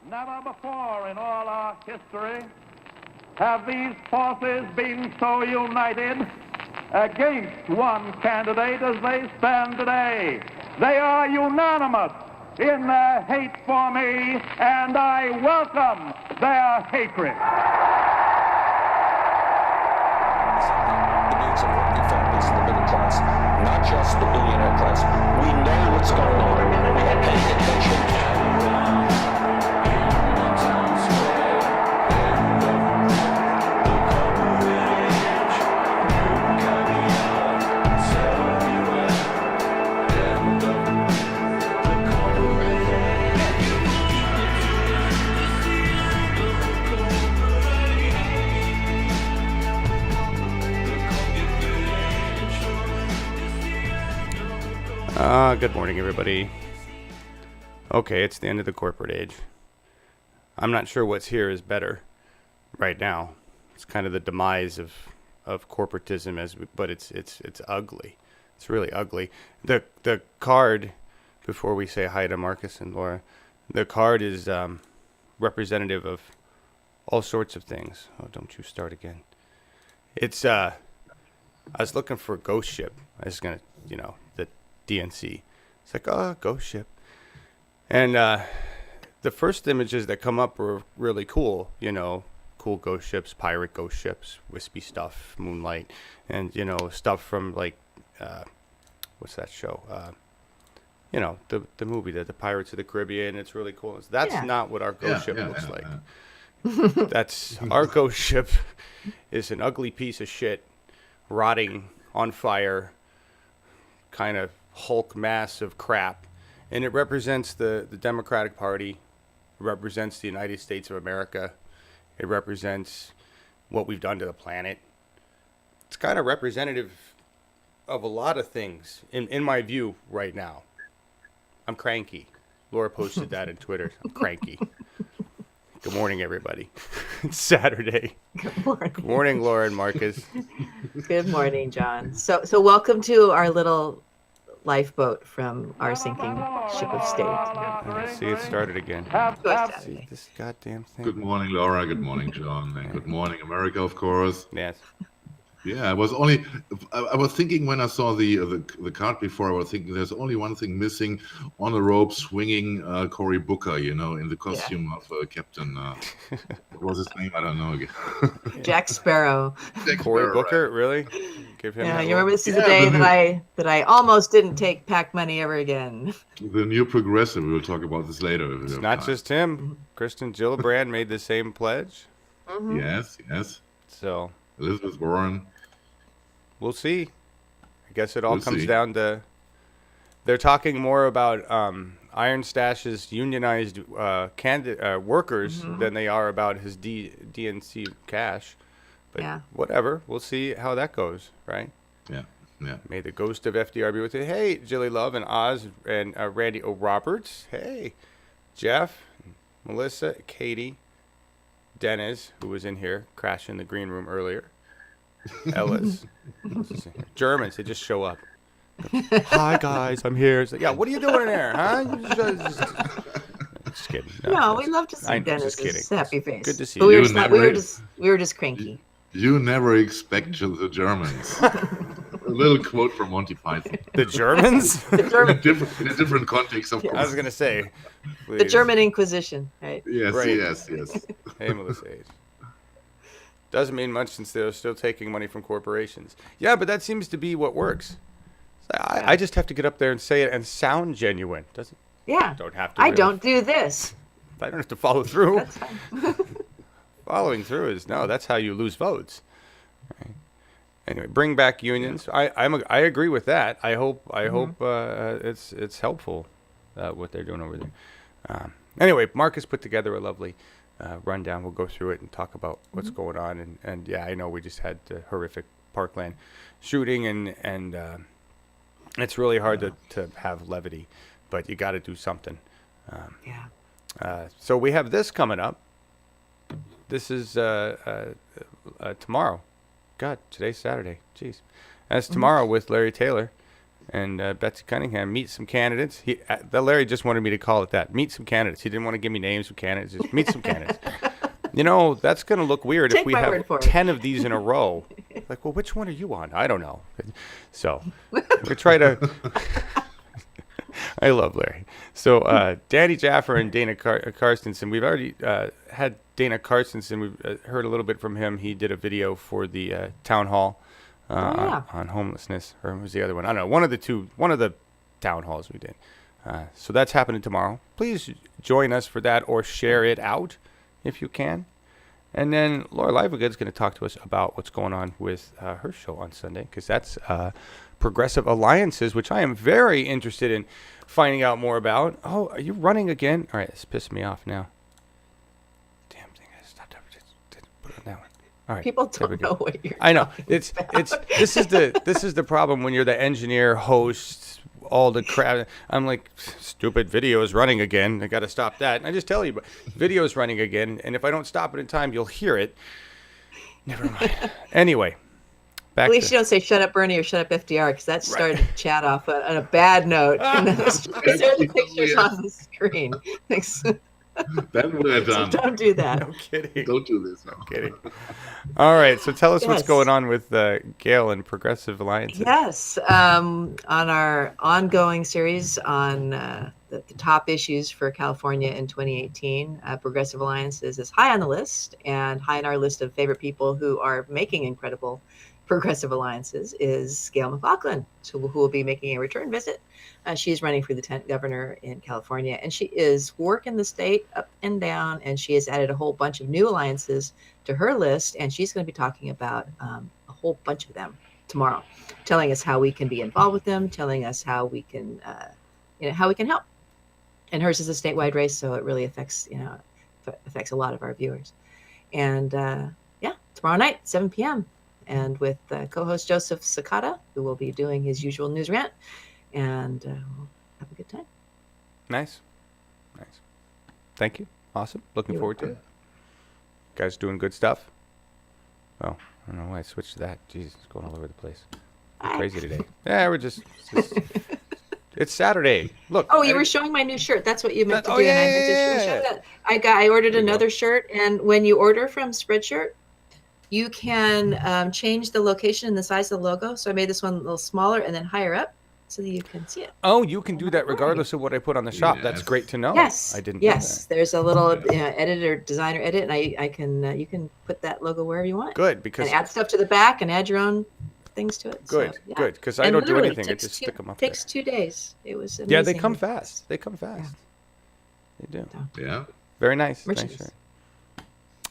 Never before in all our history have these forces been so united against one candidate as they stand today. They are unanimous in their hate for me, and I welcome their hatred. The needs of working families and the middle class, not just the billionaire class. We know what's going on. We are paying attention. Good morning, everybody. Okay, it's the end of the corporate age. I'm not sure what's here is better right now. It's kind of the demise of corporatism, but it's ugly. It's really ugly. The card, before we say hi to Marcus and Laura, the card is representative of all sorts of things. Oh, don't you start again. It's I was looking for a ghost ship. I was gonna, the DNC. It's like, oh, ghost ship. And the first images that come up were really cool, cool ghost ships, pirate ghost ships, wispy stuff, moonlight, and, stuff from, like, what's that show? The movie, the Pirates of the Caribbean. It's really cool. That's not what our ghost ship looks like. That's our ghost ship is an ugly piece of shit, rotting, on fire, kind of Hulk mass of crap, and it represents the Democratic Party. It represents the United States of America. It represents what we've done to the planet. It's kind of representative of a lot of things in my view right now. I'm cranky. Laura posted that on Twitter. I'm cranky. Good morning, everybody. It's Saturday. Good morning. Good morning, Laura and Marcus. Good morning, John. So welcome to our little lifeboat from our sinking ship of state. See, it started again. See this goddamn thing. Good morning, Laura. Good morning, John. And good morning, America, of course. Yes. Yeah, I was thinking when I saw the card before, I was thinking there's only one thing missing: on a rope swinging Cory Booker, in the costume of Captain. What was his name? I don't know again. Jack Sparrow. Cory Booker, really? Give him. Yeah, you remember this is the day that I almost didn't take PAC money ever again. The new progressive. We will talk about this later. It's not just him. Kristen Gillibrand made the same pledge. Mm-hmm. Yes. So Elizabeth Warren. We'll see. I guess it all comes down to they're talking more about Iron Stash's unionized workers than they are about his DNC cash. But whatever. We'll see how that goes, right? Yeah. May the ghost of FDR be with you. Hey, Jilly Love and Oz and Randy O'Roberts. Hey, Jeff, Melissa, Katie, Dennis, who was in here, crashed in the green room earlier. Ellis. Germans, they just show up. Hi, guys, I'm here. It's like, yeah, what are you doing in there, huh? Just kidding. No, we love to see Dennis's happy face. Good to see but you. We were just cranky. You never expect the Germans. A little quote from Monty Python. The Germans? The German. In a different context, of course. I was going to say. Please. The German Inquisition, right? Yes, right. yes. Hey, Melissa H. Doesn't mean much since they're still taking money from corporations. Yeah, but that seems to be what works. I just have to get up there and say it and sound genuine. Doesn't? Yeah. Don't have to. I don't do this. I don't have to follow through. That's fine. Following through is that's how you lose votes. Right. Anyway, bring back unions. I agree with that. I hope it's helpful what they're doing over there. Anyway, Marcus put together a lovely rundown. We'll go through it and talk about what's going on. And yeah, I know we just had the horrific Parkland shooting, and it's really hard to have levity, but you got to do something. So we have this coming up. This is tomorrow. God, today's Saturday. Jeez. That's tomorrow with Larry Taylor. and Betsy Cunningham meet some candidates. Larry just wanted me to call it that. Meet some candidates. He didn't want to give me names of candidates. Just meet some candidates. You know, that's going to look weird if we have 10 of these in a row. Like, well, which one are you on? I don't know. So we try to. I love Larry. So Danny Jaffer and Dana Carstensen. We've already had Dana Carstensen. We've heard a little bit from him. He did a video for the town hall on homelessness. Or who's the other one? I don't know. One of the town halls we did. So that's happening tomorrow. Please join us for that or share it out if you can. And then Laura Livegood's going to talk to us about what's going on with her show on Sunday, because that's Progressive Alliances, which I am very interested in finding out more about. Oh, are you running again? All right, this pissed me off now. Damn thing, I stopped. Just put it on that one. All right, people don't know what you're. I know it's this is the problem when you're the engineer, host, all the crap. I'm like, stupid video is running again. I got to stop that. And I just tell you, video is running again, and if I don't stop it in time, you'll hear it. Never mind. Anyway. At least you don't say "shut up, Bernie" or "shut up, FDR," because that started the chat off on a bad note. And then the pictures on the screen. Thanks. That would have done. So don't do that. No kidding. Don't do this. No. I'm kidding. All right. So tell us what's going on with Gail and Progressive Alliances. Yes. On our ongoing series on the top issues for California in 2018, Progressive Alliances is high on the list, and high on our list of favorite people who are making incredible Progressive Alliances is Gail McLaughlin, who will be making a return visit. She's running for Lieutenant Governor in California, and she is working the state up and down, and she has added a whole bunch of new alliances to her list, and she's going to be talking about a whole bunch of them tomorrow, telling us how we can be involved with them, telling us how we can, how we can help. And hers is a statewide race, so it really affects a lot of our viewers. And tomorrow night, 7 p.m. and with co-host Joseph Sakata, who will be doing his usual news rant, and we'll have a good time. Nice. Thank you. Awesome. Looking forward to it. Guys doing good stuff. Oh, I don't know why I switched to that. Jesus, it's going all over the place. I'm crazy today. Yeah, we're just it's Saturday. Look. Oh, you were showing my new shirt. That's what you meant to do. Yeah, and I meant to show that. I ordered another shirt, and when you order from Spreadshirt, you can change the location and the size of the logo. So I made this one a little smaller and then higher up so that you can see it. Oh, you can do that regardless of what I put on the shop. Yes. That's great to know. Yes. I didn't know that. There's a little designer edit, and you can put that logo wherever you want. Good, because... And add stuff to the back and add your own things to it. Good, so, yeah. Good, because I don't do anything. I just stick them up there. It takes 2 days. It was amazing. Yeah, they come fast. They do. Yeah. Very nice. Nice shirt.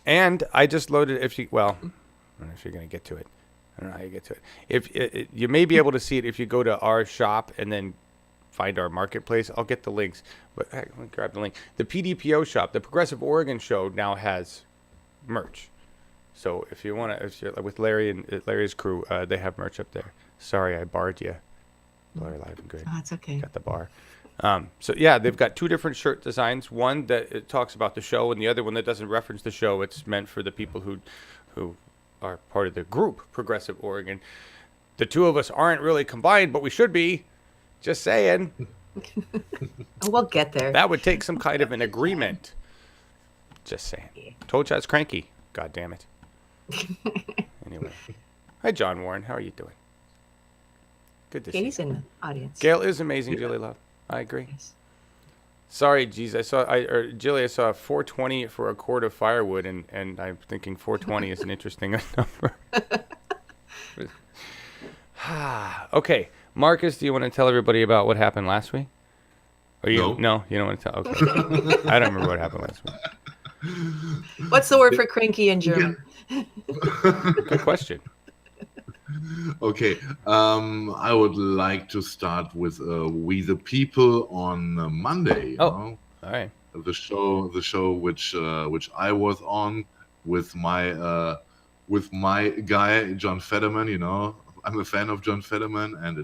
And I just loaded, I don't know if you're going to get to it. I don't know how you get to it. If you may be able to see it if you go to our shop and then find our marketplace. I'll get the links, but let me grab the link. The PDPO shop, the Progressive Oregon show, now has merch. So if you want to, if you're with Larry and Larry's crew, they have merch up there. Sorry, I barred you. Larry Live and good. Oh, it's okay. Got the bar. So yeah, they've got two different shirt designs. One that it talks about the show, and the other one that doesn't reference the show. It's meant for the people who are part of the group Progressive Oregon. The two of us aren't really combined, but we should be. Just saying. We'll get there. That would take some kind of an agreement. Just saying. Told you I was cranky. God damn it. Anyway. Hi, John Warren. How are you doing? Good to see you. He's in the audience. Gail is amazing, Julie Love. I agree. Yes. Sorry, geez. I saw 420 for a cord of firewood, and I'm thinking 420 is an interesting number. Okay. Marcus, do you want to tell everybody about what happened last week? Or you don't want to tell? Okay. I don't remember what happened last week. What's the word for cranky in German? Good question. Okay, I would like to start with We the People on Monday. All right. The show which I was on with my guy John Fetterman. You know, I'm a fan of John Fetterman, and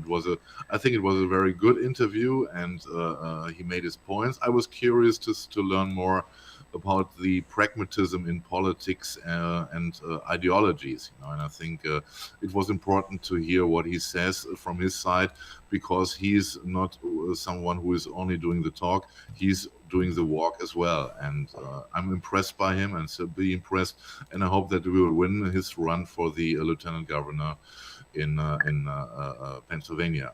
I think it was a very good interview, and he made his points. I was curious to learn more about the pragmatism in politics and ideologies. And I think it was important to hear what he says from his side, because he's not someone who is only doing the talk. He's doing the walk as well, and I'm impressed by him, and still be impressed, and I hope that we will win his run for the lieutenant governor in Pennsylvania.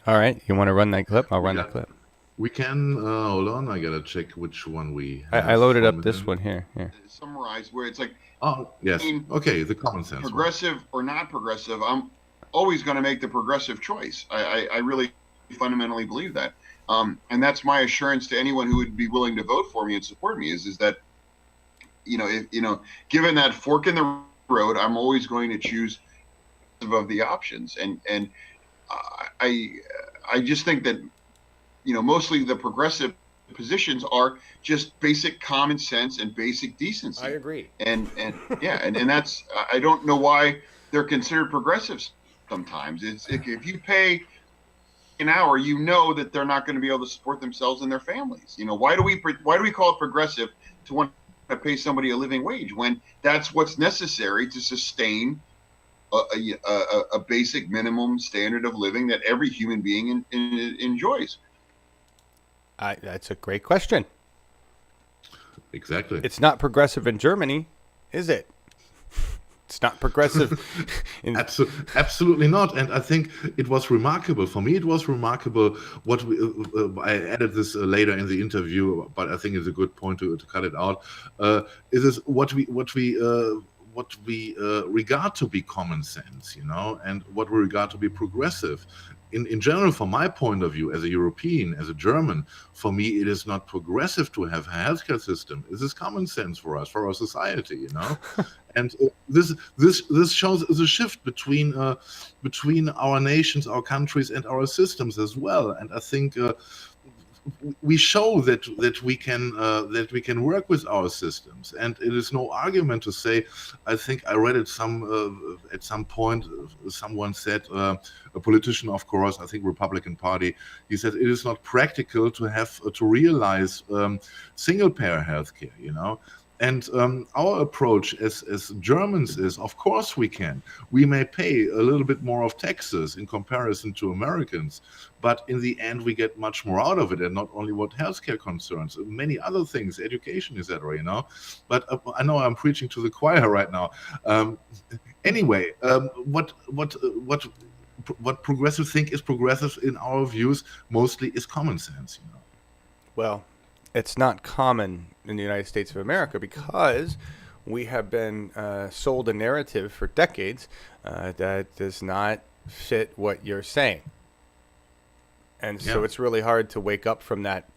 All right, you want to run that clip? I'll run that clip. We can hold on. I gotta check which one we have. I loaded up this one here. Summarize where it's like, oh yes, okay, the common sense progressive one. or not progressive. I'm always going to make the progressive choice. I really fundamentally believe that, and that's my assurance to anyone who would be willing to vote for me and support me is that, given that fork in the road, I'm always going to choose of the options, and I just think that mostly the progressive positions are just basic common sense and basic decency. I agree. And that's, I don't know why they're considered progressives sometimes. It's if you pay an hour, that they're not going to be able to support themselves and their families. Why do we call it progressive to want to pay somebody a living wage when that's what's necessary to sustain a basic minimum standard of living that every human being enjoys? That's a great question. Exactly. It's not progressive in Germany, is it? It's not progressive. Absolutely not. And I think it was remarkable. For me, it was remarkable what I added this later in the interview, but I think it's a good point to cut it out. Is what we regard to be common sense, and what we regard to be progressive. In general, from my point of view, as a European, as a German, for me, it is not progressive to have a healthcare system. This is common sense for us, for our society, And this shows the shift between our nations, our countries, and our systems as well. And I think we show that we can work with our systems, and it is no argument to say. I think I read it at some point. Someone said, a politician, of course, I think Republican Party. He said it is not practical to realize single-payer healthcare. And our approach as Germans is, of course, we can. We may pay a little bit more of taxes in comparison to Americans, but in the end, we get much more out of it, and not only what healthcare concerns, many other things, education, etc. But I know I'm preaching to the choir right now. Anyway, what progressives think is progressive in our views mostly is common sense. Well, it's not common in the United States of America because we have been sold a narrative for decades that does not fit what you're saying. And so it's really hard to wake up from that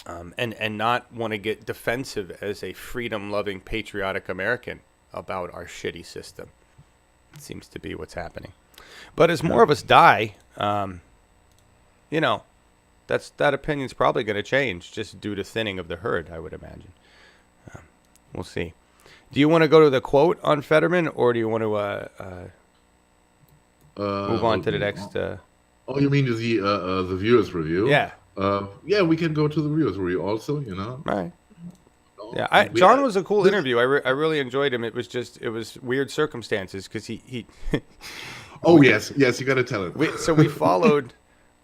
and not want to get defensive as a freedom-loving, patriotic American about our shitty system. It seems to be what's happening. But as more of us die, that opinion's probably going to change just due to thinning of the herd, I would imagine. We'll see. Do you want to go to the quote on Fetterman, or do you want to move on to the next? Oh, you mean the viewers review? Yeah. Yeah, we can go to the viewers review also. Right. Yeah, John was a cool interview. I really enjoyed him. It was weird circumstances because he. Oh yes, you got to tell it. We followed.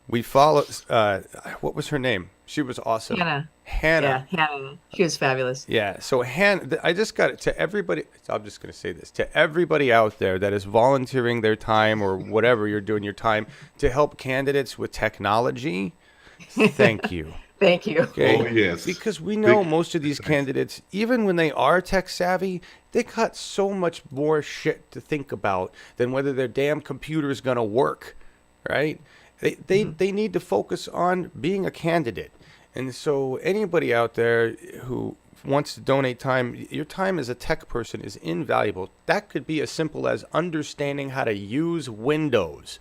What was her name? She was awesome. Hannah. Yeah, Hannah. She was fabulous. Yeah. So Hannah, I just got it to everybody. I'm just going to say this to everybody out there that is volunteering their time or whatever you're doing your time to help candidates with technology. Thank you. Thank you. Okay? Oh, yes. Because we know most of these candidates, even when they are tech savvy, they got so much more shit to think about than whether their damn computer is going to work, right? They need to focus on being a candidate. And so anybody out there who wants to donate time, your time as a tech person is invaluable. That could be as simple as understanding how to use Windows,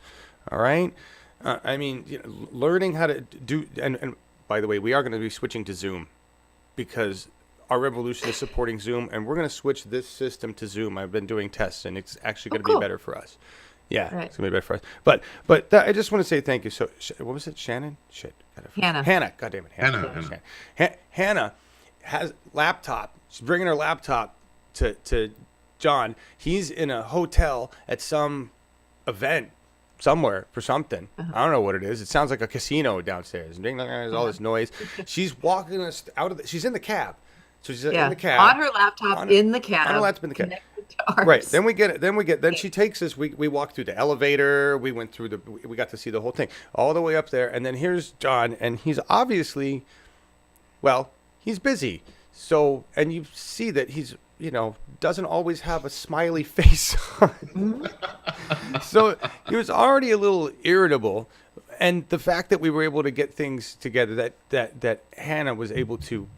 all right? Learning how to do, and by the way, we are going to be switching to Zoom because our revolution is supporting Zoom, and we're going to switch this system to Zoom. I've been doing tests, and it's actually going to be better for us. Yeah, right. It's going to be better for us. But I just want to say thank you. So, what was it, Shannon? Shit. Hannah. Hannah. God damn it. Hannah. Hannah has laptop. She's bringing her laptop to John. He's in a hotel at some event somewhere for something. I don't know what it is. It sounds like a casino downstairs. There's all this noise. She's walking us out of she's in the cab. So she's in the cab. On her laptop in the cab. On her laptop in the cab. Connected to ours. Right. Then she takes us, we walked through the elevator, we went through we got to see the whole thing. All the way up there, and then here's John, and he's obviously, well, he's busy. So, and you see that he's, doesn't always have a smiley face on. So he was already a little irritable. And the fact that we were able to get things together, that Hannah was able to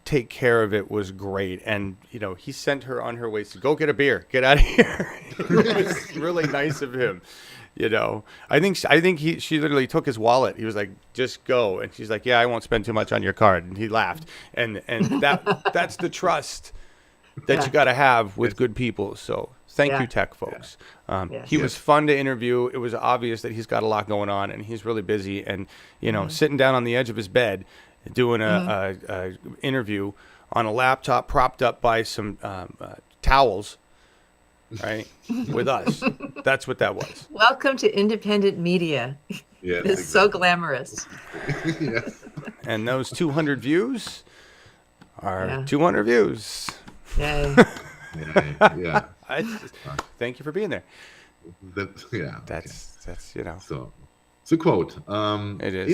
take care of it, was great. And, he sent her on her way to go get a beer, get out of here. It was really nice of him. I think she literally took his wallet. He was like, just go. And she's like, yeah, I won't spend too much on your card. And he laughed. And that's the trust that you got to have with good people. So thank you, tech folks. He was fun to interview. It was obvious that he's got a lot going on and he's really busy. And, sitting down on the edge of his bed, doing a interview on a laptop propped up by some towels, right, with us. That's what that was. Welcome to independent media. Yes, It's so glamorous. Yes. And those 200 views are 200 views. Yay. Yeah. Thank you for being there. That's So it's a quote. It is.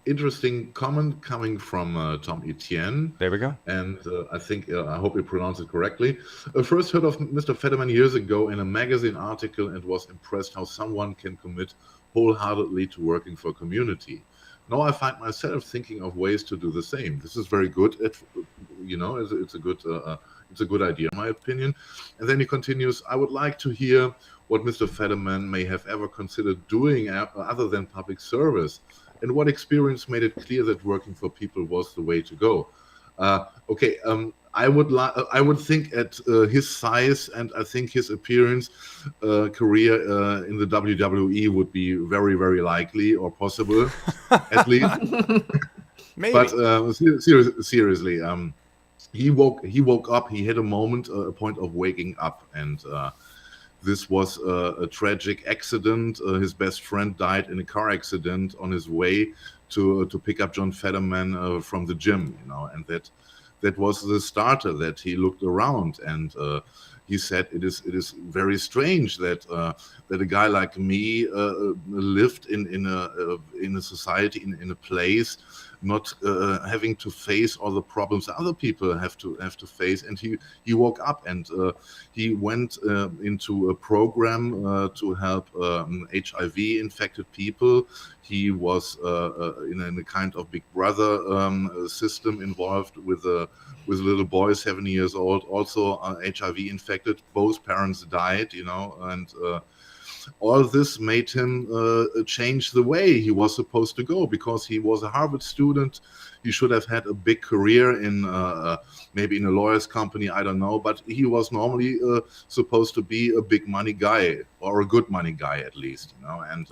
Interesting comment coming from Tom Etienne. There we go. And I hope you pronounce it correctly. I first heard of Mr. Fetterman years ago in a magazine article and was impressed how someone can commit wholeheartedly to working for a community. Now I find myself thinking of ways to do the same. This is very good. It's a good idea, in my opinion. And then he continues, I would like to hear what Mr. Fetterman may have ever considered doing other than public service. And what experience made it clear that working for people was the way to go? I would think at his size and I think his appearance, career in the WWE would be very, very likely or possible, at least. Maybe. But seriously, he woke up. He had a point of waking up, and this was a tragic accident. His best friend died in a car accident on his way to pick up John Fetterman from the gym, and that was the starter. That he looked around and he said, "It is very strange that a guy like me lived in a society, in a place, not having to face all the problems other people have to face." And he woke up and he went into a program to help HIV infected people. He was in a kind of Big Brother system involved with a little boy 7 years old, also HIV infected. Both parents died, and all this made him change the way he was supposed to go, because he was a Harvard student. He should have had a big career in maybe in a lawyer's company, I don't know, but he was normally supposed to be a big money guy, or a good money guy at least, and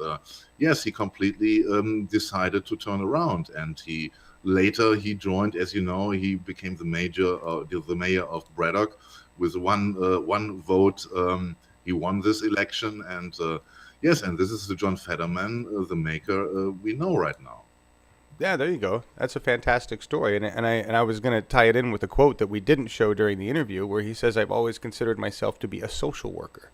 yes, he completely decided to turn around, and he joined, as you know, he became the mayor of Braddock with one vote. He won this election, and yes, and this is the John Fetterman, the maker we know right now. Yeah, there you go. That's a fantastic story, and I was going to tie it in with a quote that we didn't show during the interview, where he says, "I've always considered myself to be a social worker."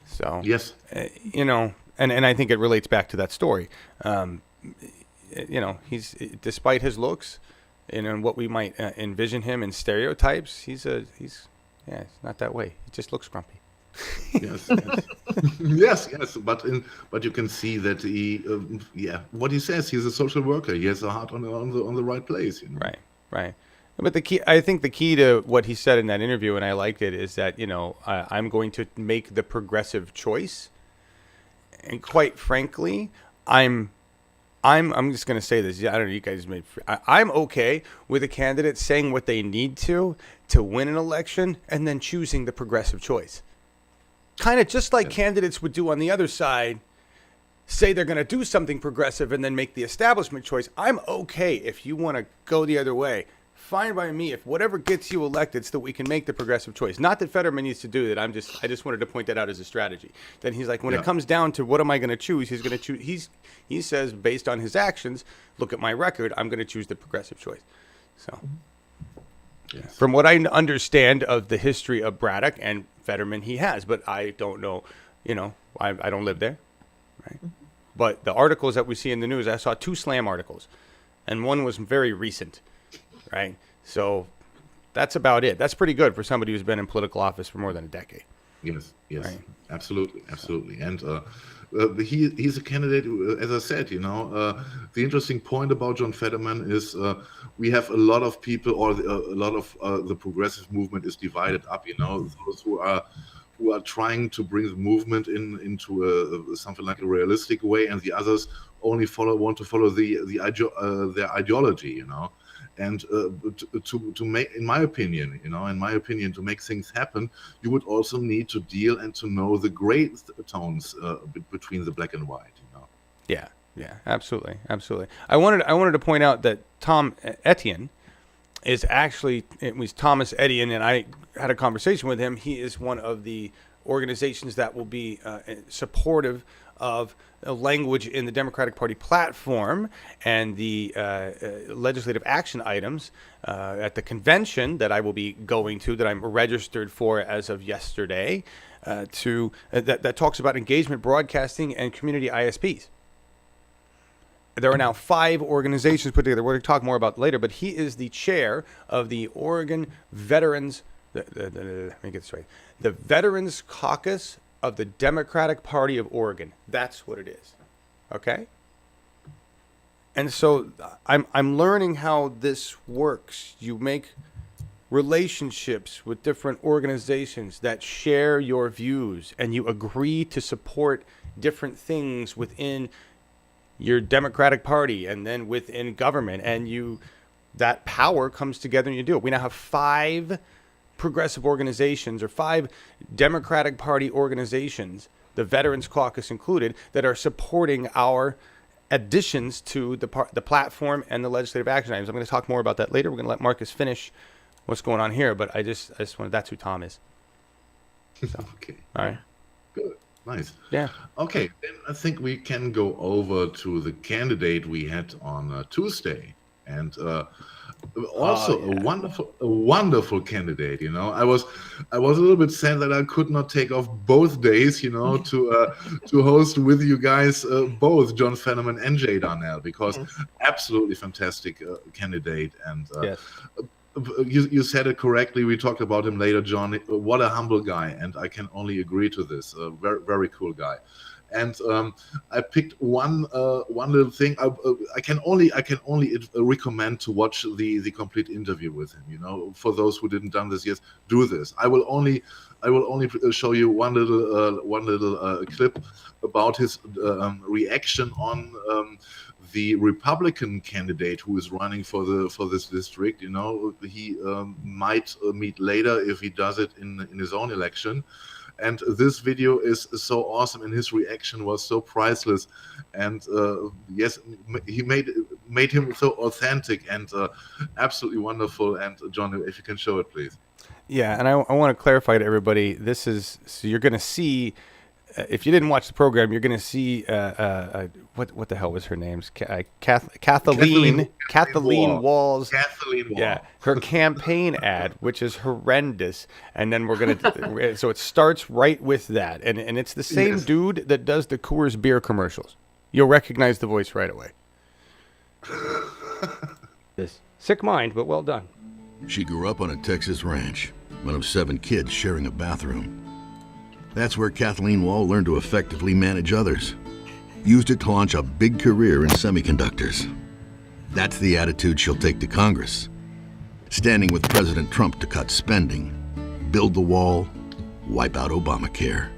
So yes, and I think it relates back to that story. He's, despite his looks and what we might envision him in stereotypes, he's not that way. He just looks grumpy. yes, but you can see that he, what he says, he's a social worker. He has a heart on the right place. Right. But I think the key to what he said in that interview, and I liked it, is that I'm going to make the progressive choice, and quite frankly, I'm just going to say this. I don't know. You guys I'm okay with a candidate saying what they need to win an election, and then choosing the progressive choice. Kind of just like candidates would do on the other side, say they're going to do something progressive and then make the establishment choice. I'm okay if you want to go the other way. fine by me. If whatever gets you elected so that we can make the progressive choice. Not that Fetterman needs to do that. I just wanted to point that out as a strategy. Then he's like, when it comes down to what am I going to choose, he's going to choose. He says, based on his actions, look at my record, I'm going to choose the progressive choice. So, from what I understand of the history of Braddock and Fetterman, he has, but I don't know. I don't live there, right? But the articles that we see in the news, I saw 2 slam articles, and one was very recent, right? So that's about it. That's pretty good for somebody who's been in political office for more than a decade. Yes, right? Absolutely. And he's a candidate, as I said, the interesting point about John Fetterman is we have a lot of people, or a lot of the progressive movement is divided up, those who are trying to bring the movement into something like a realistic way, and the others only want to follow their ideology, And to make, in my opinion, to make things happen, you would also need to deal and to know the gray tones between the black and white. Yeah, absolutely. I wanted to point out that Tom Etienne is actually, it was Thomas Etienne, and I had a conversation with him. He is one of the organizations that will be supportive of language in the Democratic Party platform and the legislative action items at the convention that I will be going to, that I'm registered for as of yesterday, that talks about engagement broadcasting and community ISPs. There are now 5 organizations put together. We're going to talk more about later, but he is the chair of the Oregon Veterans, let me get this right, the Veterans Caucus of the Democratic Party of Oregon. That's what it is. Okay? And so I'm learning how this works. You make relationships with different organizations that share your views, and you agree to support different things within your Democratic Party and then within government, and that power comes together and you do it. We now have 5 progressive organizations, or 5 Democratic Party organizations, the Veterans Caucus included, that are supporting our additions to the platform and the legislative action items. I'm going to talk more about that later. We're going to let Marcus finish what's going on here, but I just wanted, that's who Tom is. So, okay. All right. Good. Nice. Yeah. Okay, then I think we can go over to the candidate we had on Tuesday, and also a wonderful candidate. I was a little bit sad that I could not take off both days, to host with you guys both John Fetterman and Jay Darnell, because absolutely fantastic candidate. And yes. You said it correctly. We talked about him later, John. What a humble guy, and I can only agree to this. Very, very cool guy. And I picked one little thing. I can only recommend to watch the complete interview with him. For those who didn't done this yet, do this. I will only show you one little clip about his reaction on the Republican candidate who is running for this district. He might meet later if he does it in his own election. And this video is so awesome, and his reaction was so priceless. And yes, he made him so authentic and absolutely wonderful. And John, if you can show it, please. Yeah, and I want to clarify to everybody, this is, so you're going to see, if you didn't watch the program, you're going to see, what the hell was her name? Kathleen Walls. Kathleen Wall. Yeah, her campaign ad, which is horrendous. And then we're going to, so it starts right with that. And it's the same dude that does the Coors beer commercials. You'll recognize the voice right away. This sick mind, but well done. She grew up on a Texas ranch, one of 7 kids sharing a bathroom. That's where Kathleen Wall learned to effectively manage others. Used it to launch a big career in semiconductors. That's the attitude she'll take to Congress. Standing with President Trump to cut spending, build the wall, wipe out Obamacare.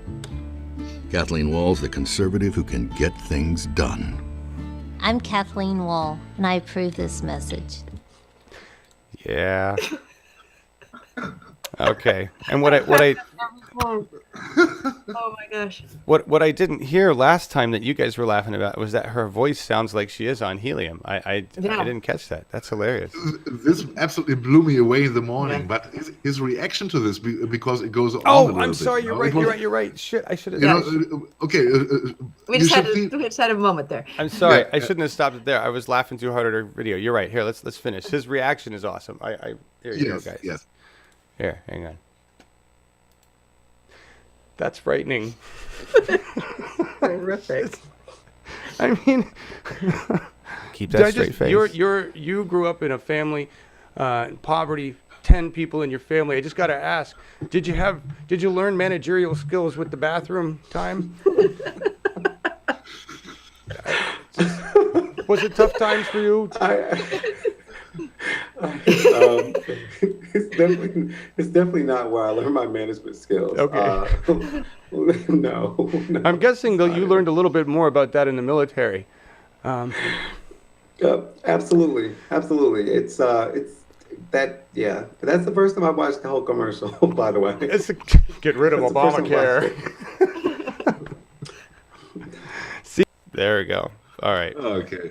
Kathleen Wall's the conservative who can get things done. I'm Kathleen Wall, and I approve this message. Yeah. Okay. And what I Oh my gosh. what I didn't hear last time that you guys were laughing about was that her voice sounds like she is on helium. I didn't catch that. That's hilarious. This absolutely blew me away in the morning. Yeah. But his reaction to this, because it goes on a Oh, little I'm bit. sorry. you You're know? right. It was- You're right. Shit. I should have. You know, okay. We you just, should we just had a moment there. I'm sorry. Yeah, I shouldn't have stopped it there. I was laughing too hard at her video. You're right. Here, let's finish. His reaction is awesome. Here you go, guys. Yes. Here, hang on. That's frightening. Horrific. I mean, keep that straight face. You grew up in a family, poverty, 10 people in your family. I just got to ask, did you learn managerial skills with the bathroom time? Was it tough times for you? It's definitely not where I learned my management skills. Okay. No. I'm guessing that you learned a little bit more about that in the military. Absolutely. It's that, yeah. That's the first time I watched the whole commercial, by the way. Get rid of That's the first time I Obamacare. See, there we go. All right. Okay.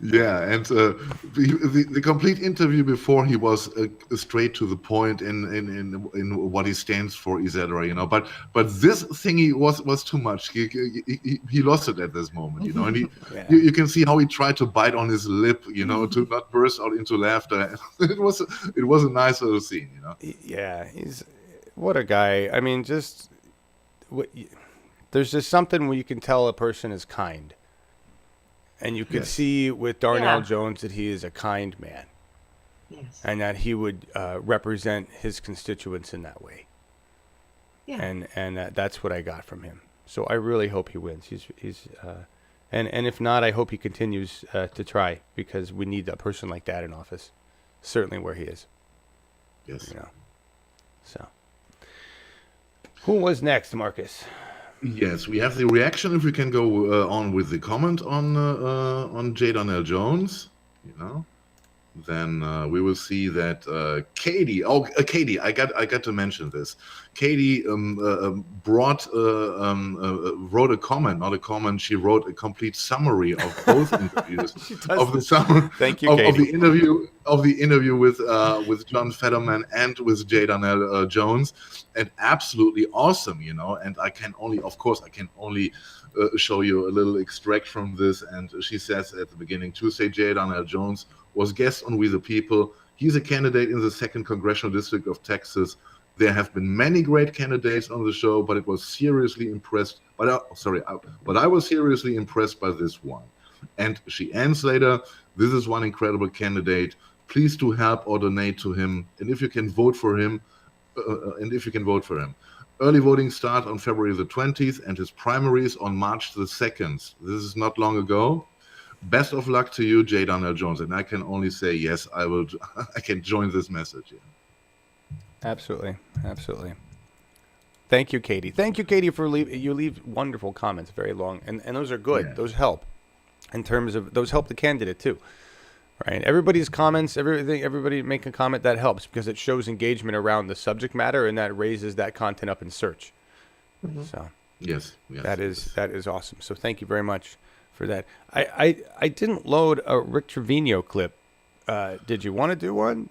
Yeah, and the complete interview before he was straight to the point in what he stands for, etc. You know, but this thingy was too much. He lost it at this moment. You know, and you can see how he tried to bite on his lip. You know, to not burst out into laughter. It was a nice little scene. You know. Yeah, what a guy. I mean, there's just something where you can tell a person is kind. And you could see with Darnell Jones that he is a kind man. Yes. And that he would represent his constituents in that way. Yeah. And that's what I got from him. So I really hope he wins. And if not, I hope he continues to try, because we need a person like that in office. Certainly where he is. Yes. You know. So, who was next, Marcus? Yes, we have the reaction. If we can go on with the comment on J. Darnell Jones, you know, then we will see that Katie. Oh, Katie, I got to mention this. Katie wrote a comment, not a comment. She wrote a complete summary of both interviews of the summary. Thank you, of Katie. the interview with John Fetterman and with J. Darnell Jones, and absolutely awesome, you know. And I can only show you a little extract from this. And she says at the beginning, Tuesday, J. Darnell Jones was guest on We the People. He's a candidate in the 2nd Congressional District of Texas. There have been many great candidates on the show, but I was seriously impressed by this one. And she ends later, this is one incredible candidate. Please do help or donate to him. And if you can vote for him, Early voting start on February the 20th and his primaries on March the 2nd. This is not long ago. Best of luck to you, J. Darnell Jones. And I can only say, yes, I will. I can join this message. Yeah. Absolutely. Thank you, Katie. Thank you, Katie, for you leave wonderful comments, very long, and those are good. Yeah. Those help. In terms of those help the candidate too, right? Everybody's comments, everybody make a comment that helps, because it shows engagement around the subject matter, and that raises that content up in search. Mm-hmm. So yes, that is awesome. So thank you very much for that. I didn't load a Rick Trevino clip. Did you want to do one?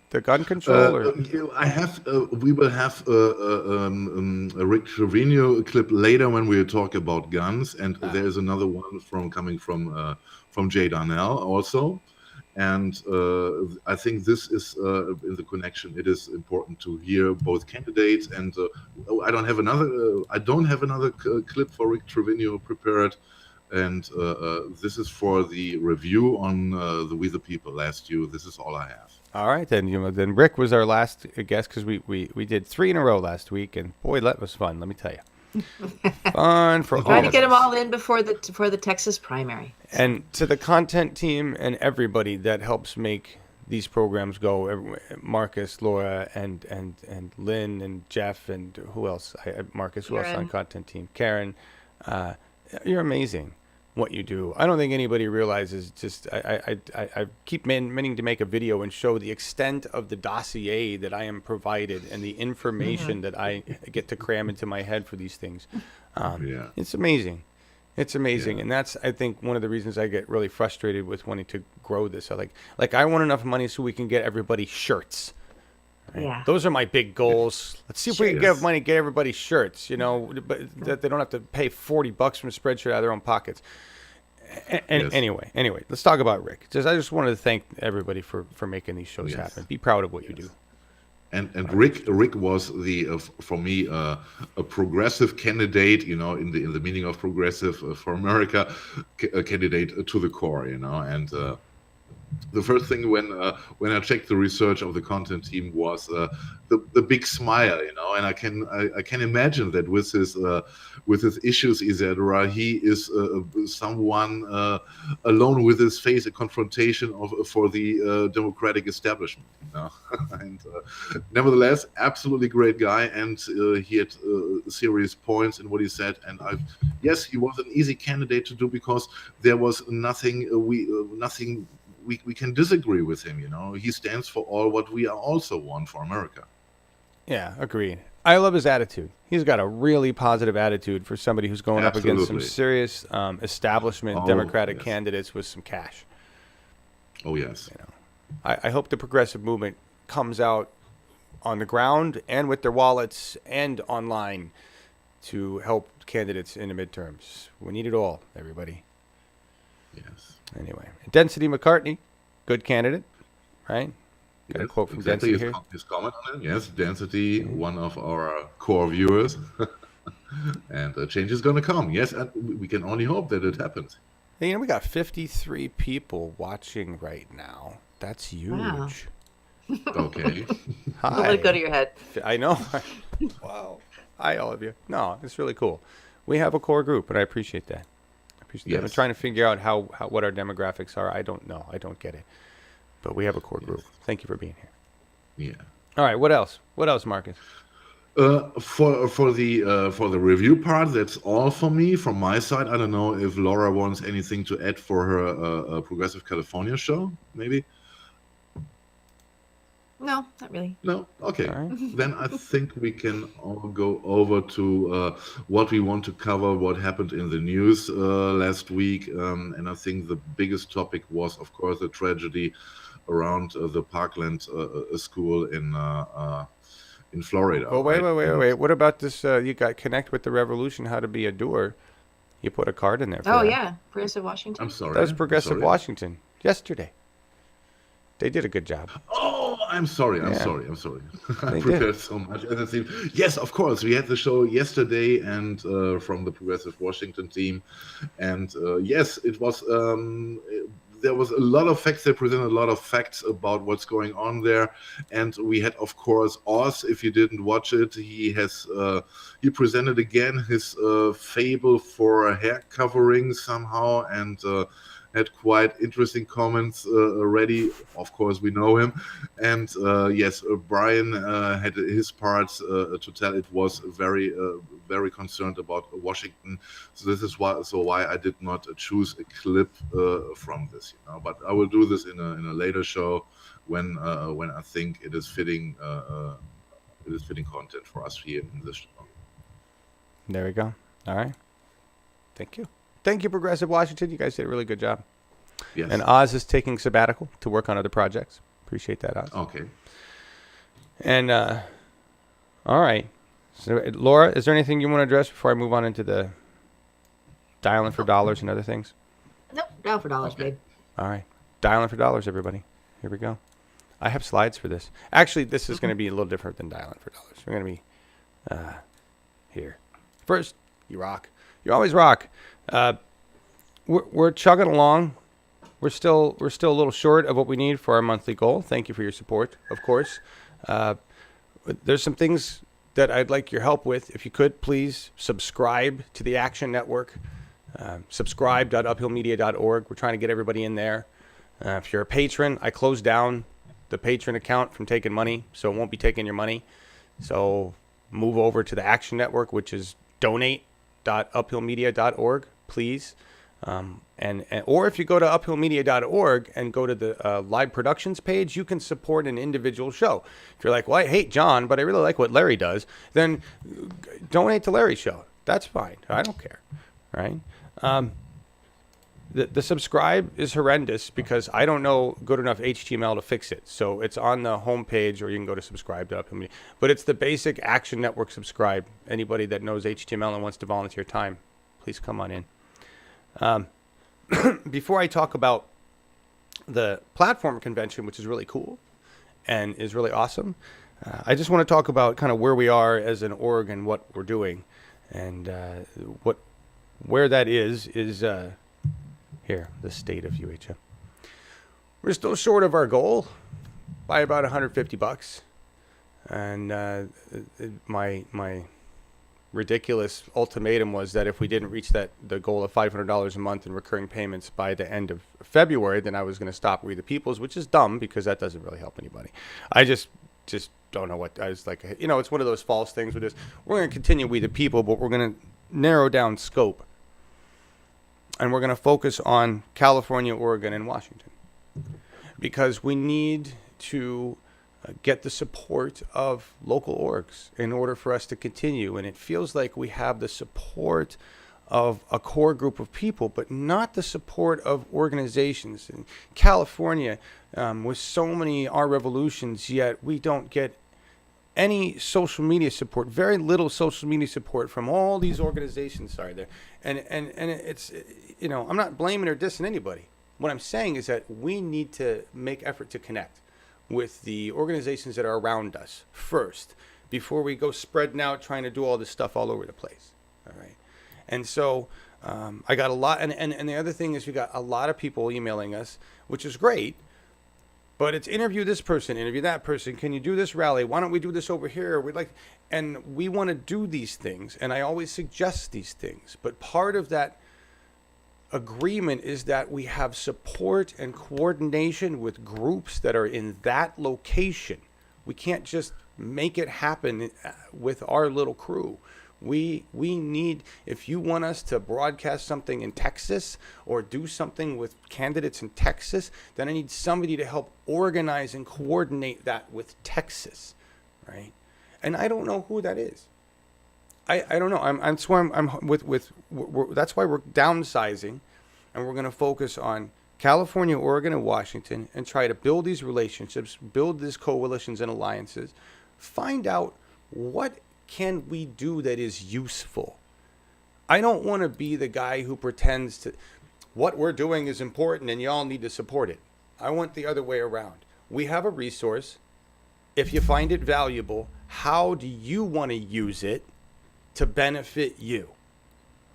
The gun control? I have. We will have a Rick Trevino clip later when we talk about guns, and there's another one coming from J. Darnell also, and I think this is in the connection. It is important to hear both candidates, and I don't have another clip for Rick Trevino prepared. And this is for the review on the We the People last year. This is all I have. All right, then. Then Rick was our last guest, because we did 3 in a row last week, and boy, that was fun. Let me tell you, fun for all. Trying to get them all in before the Texas primary. And to the content team and everybody that helps make these programs go, Marcus, Laura, and Lynn and Jeff, and who else? Marcus, who else on content team? Karen, you're amazing. what you do. I don't think anybody realizes. Just I keep meaning to make a video and show the extent of the dossier that I am provided and the information that I get to cram into my head for these things. It's amazing. It's amazing, and that's, I think, one of the reasons I get really frustrated with wanting to grow this. I want enough money so we can get everybody shirts. Right? Yeah. Those are my big goals. Let's see if we can get money, get everybody shirts, but that they don't have to pay $40 from a Spreadshirt out of their own pockets. Anyway, let's talk about Rick. I just wanted to thank everybody for making these shows happen. Be proud of what you do. And Rick was for me a progressive candidate, in the meaning of progressive for America, a candidate to the core, and the first thing when I checked the research of the content team was the big smile, and I can imagine that with his issues, etc., he is someone alone with his face, a confrontation for the democratic establishment, and nevertheless, absolutely great guy, and he had serious points in what he said, and yes, he was an easy candidate to do because there was nothing we can disagree with him. He stands for all what we also want for America. Yeah, agreed. I love his attitude. He's got a really positive attitude for somebody who's going up against some serious establishment Democratic candidates with some cash. Oh, yes. I hope the progressive movement comes out on the ground and with their wallets and online to help candidates in the midterms. We need it all, everybody. Yes. Anyway, Density McCartney, good candidate, right? Got a quote from Density here. His comment on it. Yes, Density, one of our core viewers. And a change is going to come. Yes, and we can only hope that it happens. Hey, we got 53 people watching right now. That's huge. Wow. Okay. Hi. Let it go to your head. I know. Wow. Hi, all of you. No, it's really cool. We have a core group, and I appreciate that. I've been trying to figure out how what our demographics are. I don't know. I don't get it. But we have a core group. Thank you for being here. Yeah. All right. What else? What else, Marcus? For the review part, that's all for me from my side. I don't know if Laura wants anything to add for her Progressive California show, maybe. No, not really. No? Okay. Right. Then I think we can all go over to what we want to cover, what happened in the news last week. And I think the biggest topic was, of course, the tragedy around the Parkland school in Florida. Oh, wait. What about this? You got Connect with the Revolution, How to Be a Doer. You put a card in there for that. Yeah. Progressive Washington. I'm sorry. That was Progressive Washington yesterday. They did a good job. Oh, I'm sorry. I'm sorry. I prepared so much. Yes, of course. We had the show yesterday and from the Progressive Washington team. And yes, it was... there was a lot of facts. They presented a lot of facts about what's going on there. And we had, of course, Oz. If you didn't watch it, he presented again his fable for a hair covering somehow, and had quite interesting comments already. Of course, we know him. And yes, Brian had his parts to tell. It was very, very concerned about Washington. So this is why I did not choose a clip from this. But I will do this in a later show when I think it is fitting. It is fitting content for us here in this show. There we go. All right. Thank you. Thank you, Progressive Washington. You guys did a really good job. Yes. And Oz is taking sabbatical to work on other projects. Appreciate that, Oz. Okay. And, all right. So, Laura, is there anything you want to address before I move on into the dialing for dollars and other things? Nope. Down for dollars, babe. All right. Dialing for dollars, everybody. Here we go. I have slides for this. Actually, this is going to be a little different than dialing for dollars. We're going to be here. First, you rock. You always rock. We're chugging along. We're still a little short of what we need for our monthly goal. Thank you for your support, of course. There's some things that I'd like your help with. If you could, please subscribe to the Action Network. Subscribe.uphillmedia.org. We're trying to get everybody in there. If you're a patron, I closed down the patron account from taking money, so it won't be taking your money. So move over to the Action Network, which is donate.uphillmedia.org, please. Or if you go to uphillmedia.org and go to the live productions page, you can support an individual show. If you're like, well, I hate John, but I really like what Larry does, then donate to Larry's show. That's fine. I don't care, right? The subscribe is horrendous because I don't know good enough HTML to fix it. So it's on the homepage, or you can go to subscribe to Uphill Media. But it's the basic Action Network subscribe. Anybody that knows HTML and wants to volunteer time, please come on in. Before I talk about the platform convention, which is really cool and is really awesome, I just want to talk about kind of where we are as an org and what we're doing. And where that is here, the state of UHM. We're still short of our goal by about $150. And my ridiculous ultimatum was that if we didn't reach the goal of $500 a month in recurring payments by the end of February, then I was going to stop We the Peoples, which is dumb because that doesn't really help anybody. I just don't know what I was like. It's one of those false things with this. We're going to continue We the People, but we're going to narrow down scope. And we're going to focus on California, Oregon, and Washington because we need to get the support of local orgs in order for us to continue. And it feels like we have the support of a core group of people, but not the support of organizations. In California, with so many our revolutions, yet we don't get any social media support, very little social media support from all these organizations. Sorry there. And it's, I'm not blaming or dissing anybody. What I'm saying is that we need to make effort to connect with the organizations that are around us first, before we go spreading out trying to do all this stuff all over the place. All right. And so I got a lot. And the other thing is we got a lot of people emailing us, which is great. But it's interview this person, interview that person. Can you do this rally? Why don't we do this over here? And we want to do these things. And I always suggest these things. But part of that agreement is that we have support and coordination with groups that are in that location. We can't just make it happen with our little crew. We need, if you want us to broadcast something in Texas or do something with candidates in Texas, then I need somebody to help organize and coordinate that with Texas, right? And I don't know who that is. I don't know. That's why that's why we're downsizing, and we're going to focus on California, Oregon, and Washington, and try to build these relationships, build these coalitions and alliances, find out what can we do that is useful. I don't want to be the guy who pretends to what we're doing is important and y'all need to support it. I want the other way around. We have a resource. If you find it valuable, how do you want to use it to benefit you?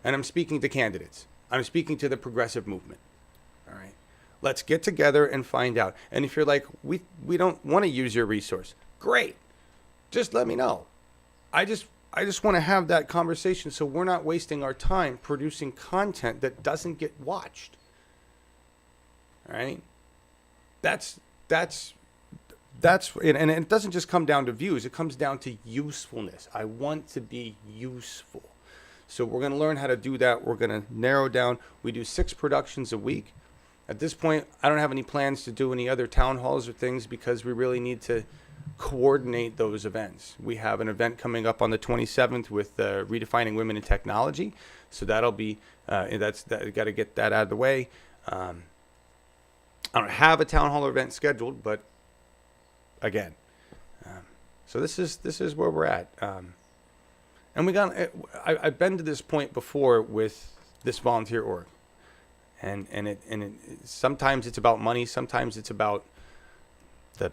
And I'm speaking to candidates. I'm speaking to the progressive movement. All right. Let's get together and find out. And if you're like, we don't want to use your resource, great. Just let me know. I just want to have that conversation so we're not wasting our time producing content that doesn't get watched. All right? That's and it doesn't just come down to views. It comes down to usefulness. I want to be useful. So we're going to learn how to do that. We're going to narrow down. We do 6 productions a week. At this point, I don't have any plans to do any other town halls or things because we really need to coordinate those events. We have an event coming up on the 27th with Redefining Women in Technology. So that'll be, got to get that out of the way. I don't have a town hall event scheduled, but again, so this is where we're at. And I've been to this point before with this volunteer org. And it sometimes it's about money, sometimes it's about the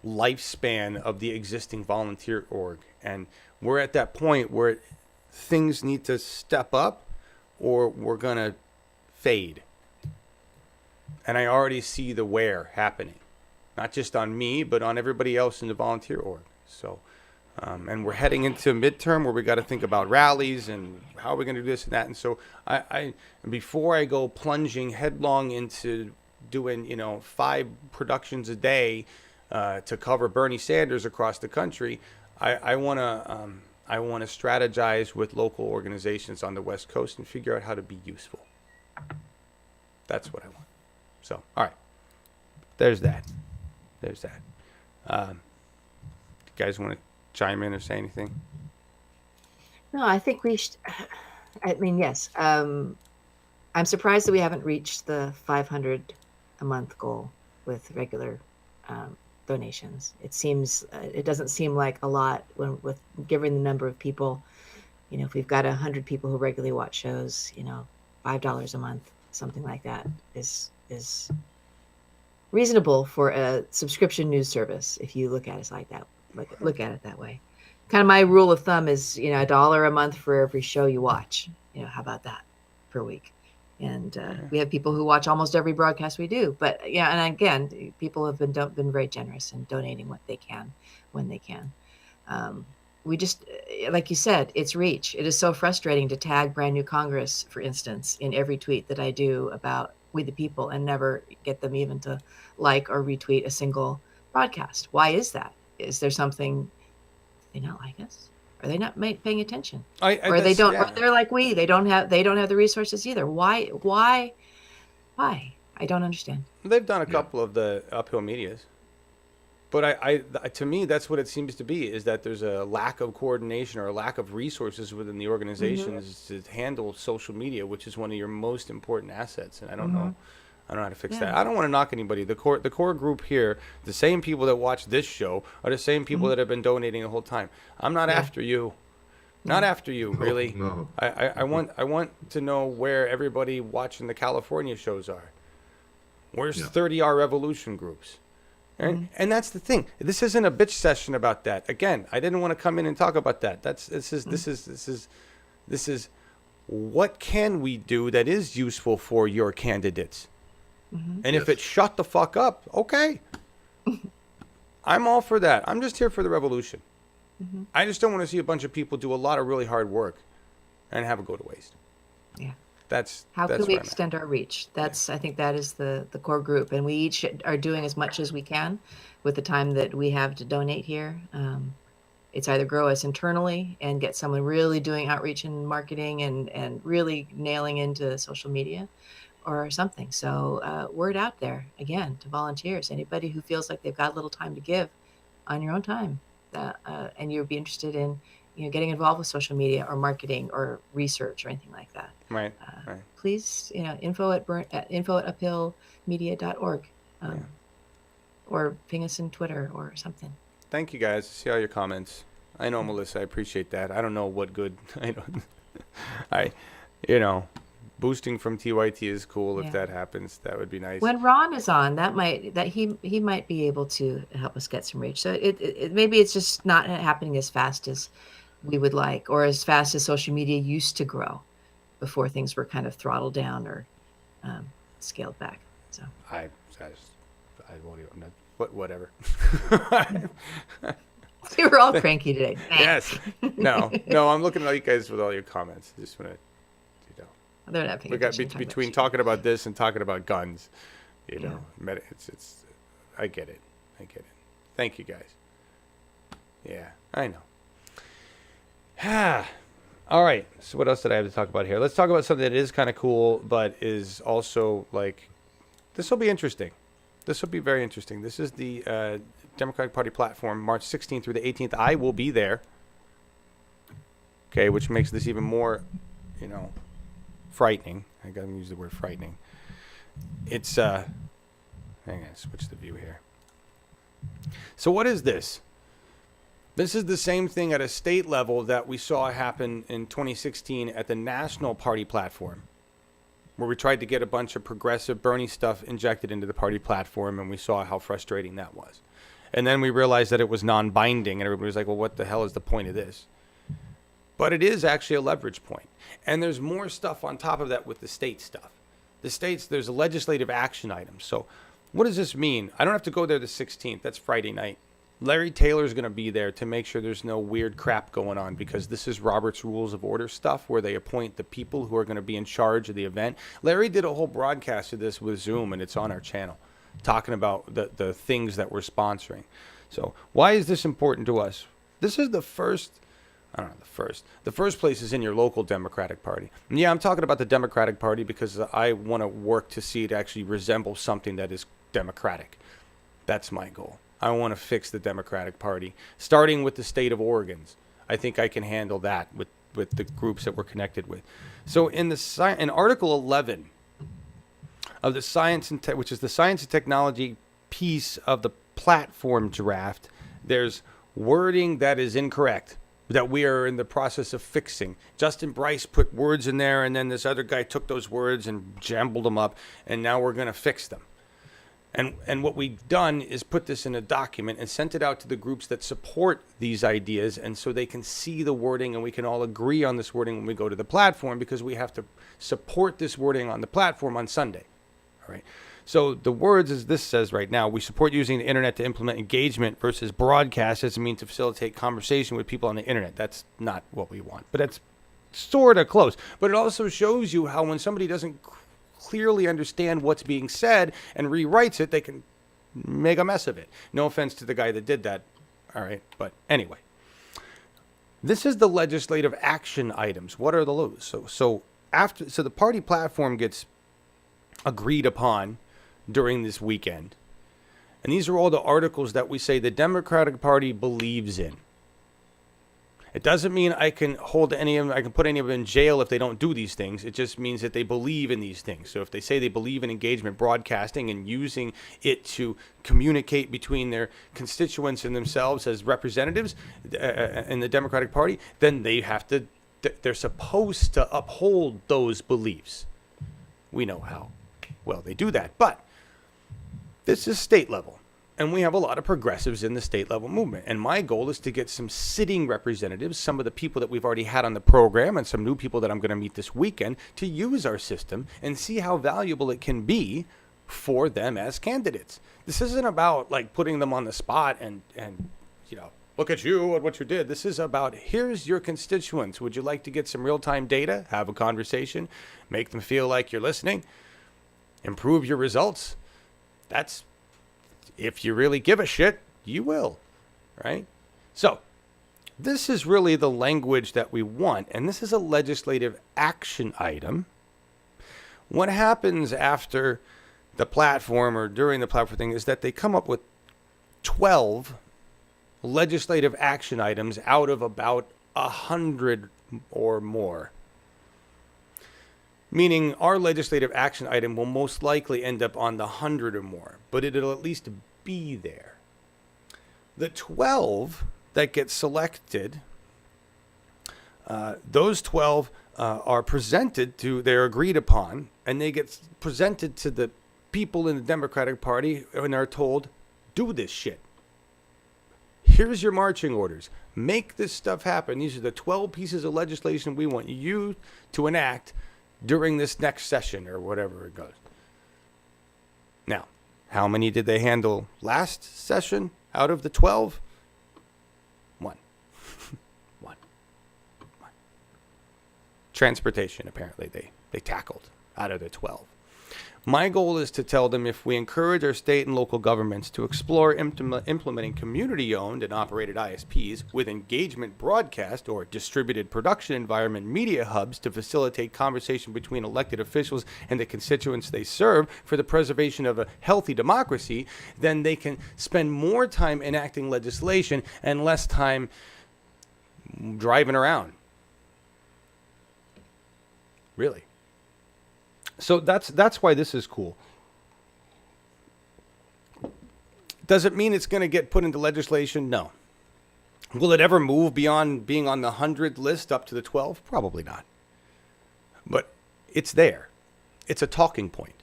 lifespan of the existing volunteer org. And we're at that point where things need to step up or we're going to fade. And I already see the wear happening, not just on me, but on everybody else in the volunteer org. So, and we're heading into midterm where we got to think about rallies and how we're going to do this and that. And so I before I go plunging headlong into doing, 5 productions a day, to cover Bernie Sanders across the country, I want to I want to strategize with local organizations on the West Coast and figure out how to be useful. That's what I want. So, all right. There's that. There's that. You guys want to chime in or say anything? No, I think we should. I mean, yes. I'm surprised that we haven't reached the 500 a month goal with regular donations. It doesn't seem like a lot with given the number of people. You know, if we've got 100 people who regularly watch shows, you know, $5 a month, something like that is reasonable for a subscription news service. If you look at it like that, look at it that way. Kind of my rule of thumb is, you know, $1 a month for every show you watch. You know, how about that per week? And we have people who watch almost every broadcast we do. But yeah, and again, people have been very generous in donating what they can when they can. We just, like you said, it's reach. It is so frustrating to tag Brand New Congress, for instance, in every tweet that I do about We the People and never get them even to like or retweet a single broadcast. Why is that? Is there something they not like us? Are they not paying attention? Or they don't? Or they're like we. They don't have the resources either. Why? I don't understand. They've done a couple of the uphill medias, but I to me that's what it seems to be, is that there's a lack of coordination or a lack of resources within the organizations to handle social media, which is one of your most important assets. And I don't know. I don't know how to fix that. I don't want to knock anybody. The core group here, the same people that watch this show, are the same people that have been donating the whole time. I'm not after you. Not after you, really. No. I want to know where everybody watching the California shows are. Where's 30-hour revolution groups? And that's the thing. This isn't a bitch session about that. Again, I didn't want to come in and talk about that. This is what can we do that is useful for your candidates? And if it's shut the fuck up, okay. I'm all for that. I'm just here for the revolution. I just don't want to see a bunch of people do a lot of really hard work and have it go to waste. Yeah. That's how can we extend our reach? I think that is the core group, and we each are doing as much as we can with the time that we have to donate here. It's either grow us internally and get someone really doing outreach and marketing and really nailing into social media, or something. So word out there again to volunteers, anybody who feels like they've got a little time to give on your own time, and you'd be interested in, you know, getting involved with social media or marketing or research or anything like that. Right. Please, you know, info@upphillmedia.org, or ping us in Twitter or something. Thank you, guys. See all your comments. I know, Melissa, I appreciate that. I don't know what good. Boosting from TYT is cool. If that happens, that would be nice. When Ron is on, he might be able to help us get some reach. So it maybe it's just not happening as fast as we would like, or as fast as social media used to grow before things were kind of throttled down or scaled back. So I won't even. Whatever. We were all cranky today. Yes. No. I'm looking at you guys with all your comments. Just want to. They're not paying we got attention between talking about this and talking about guns, it's I get it. Thank you, guys. Yeah, I know. All right. So what else did I have to talk about here? Let's talk about something that is kind of cool, but is also like, this will be interesting. This will be very interesting. This is the Democratic Party platform, March 16th through the 18th. I will be there. Okay, which makes this even more, frightening. I gotta use the word frightening. It's hang on, switch the view here. So what is this? This is the same thing at a state level that we saw happen in 2016 at the national party platform, where we tried to get a bunch of progressive Bernie stuff injected into the party platform, and we saw how frustrating that was. And then we realized that it was non-binding, and everybody was like, well, what the hell is the point of this? But it is actually a leverage point. And there's more stuff on top of that with the state stuff. The states, there's a legislative action item. So what does this mean? I don't have to go there the 16th. That's Friday night. Larry Taylor's going to be there to make sure there's no weird crap going on, because this is Robert's Rules of Order stuff where they appoint the people who are going to be in charge of the event. Larry did a whole broadcast of this with Zoom, and it's on our channel, talking about the things that we're sponsoring. So why is this important to us? This is the first I don't know, the first. The first place is in your local Democratic Party. And yeah, I'm talking about the Democratic Party because I want to work to see it actually resemble something that is democratic. That's my goal. I want to fix the Democratic Party, starting with the state of Oregon's. I think I can handle that with the groups that we're connected with. So in Article 11 of the Science and which is the Science and Technology piece of the platform draft, there's wording that is incorrect, that we are in the process of fixing. Justin Bryce put words in there, and then this other guy took those words and jumbled them up, and now we're going to fix them. And what we've done is put this in a document and sent it out to the groups that support these ideas, and so they can see the wording and we can all agree on this wording when we go to the platform, because we have to support this wording on the platform on Sunday. All right. So the words, as this says right now, we support using the internet to implement engagement versus broadcast as a means to facilitate conversation with people on the internet. That's not what we want, but that's sort of close. But it also shows you how when somebody doesn't clearly understand what's being said and rewrites it, they can make a mess of it. No offense to the guy that did that. All right. But anyway, this is the legislative action items. What are those? So the party platform gets agreed upon during this weekend. And these are all the articles that we say the Democratic Party believes in. It doesn't mean I can hold any of them, I can put any of them in jail if they don't do these things. It just means that they believe in these things. So if they say they believe in engagement broadcasting and using it to communicate between their constituents and themselves as representatives in the Democratic Party, then they're supposed to uphold those beliefs. We know how well they do that. But this is state level. And we have a lot of progressives in the state level movement. And my goal is to get some sitting representatives, some of the people that we've already had on the program and some new people that I'm going to meet this weekend, to use our system and see how valuable it can be for them as candidates. This isn't about like putting them on the spot and look at you and what you did. This is about, here's your constituents. Would you like to get some real-time data, have a conversation, make them feel like you're listening, improve your results? That's, if you really give a shit, you will, right? So this is really the language that we want, and this is a legislative action item. What happens after the platform or during the platform thing is that they come up with 12 legislative action items out of about 100 or more. Meaning our legislative action item will most likely end up on the 100 or more, but it'll at least be there. The 12 that get selected, those 12 are presented to, they're agreed upon, and they get presented to the people in the Democratic Party and are told, do this shit. Here's your marching orders. Make this stuff happen. These are the 12 pieces of legislation we want you to enact during this next session or whatever it goes. Now, how many did they handle last session out of the 12? One. One. Transportation, apparently, they tackled out of the 12. My goal is to tell them if we encourage our state and local governments to explore implementing community-owned and operated ISPs with engagement broadcast or distributed production environment media hubs to facilitate conversation between elected officials and the constituents they serve for the preservation of a healthy democracy, then they can spend more time enacting legislation and less time driving around. Really. So that's why this is cool. Does it mean it's going to get put into legislation? No. Will it ever move beyond being on the 100 list up to the 12? Probably not. But it's there. It's a talking point.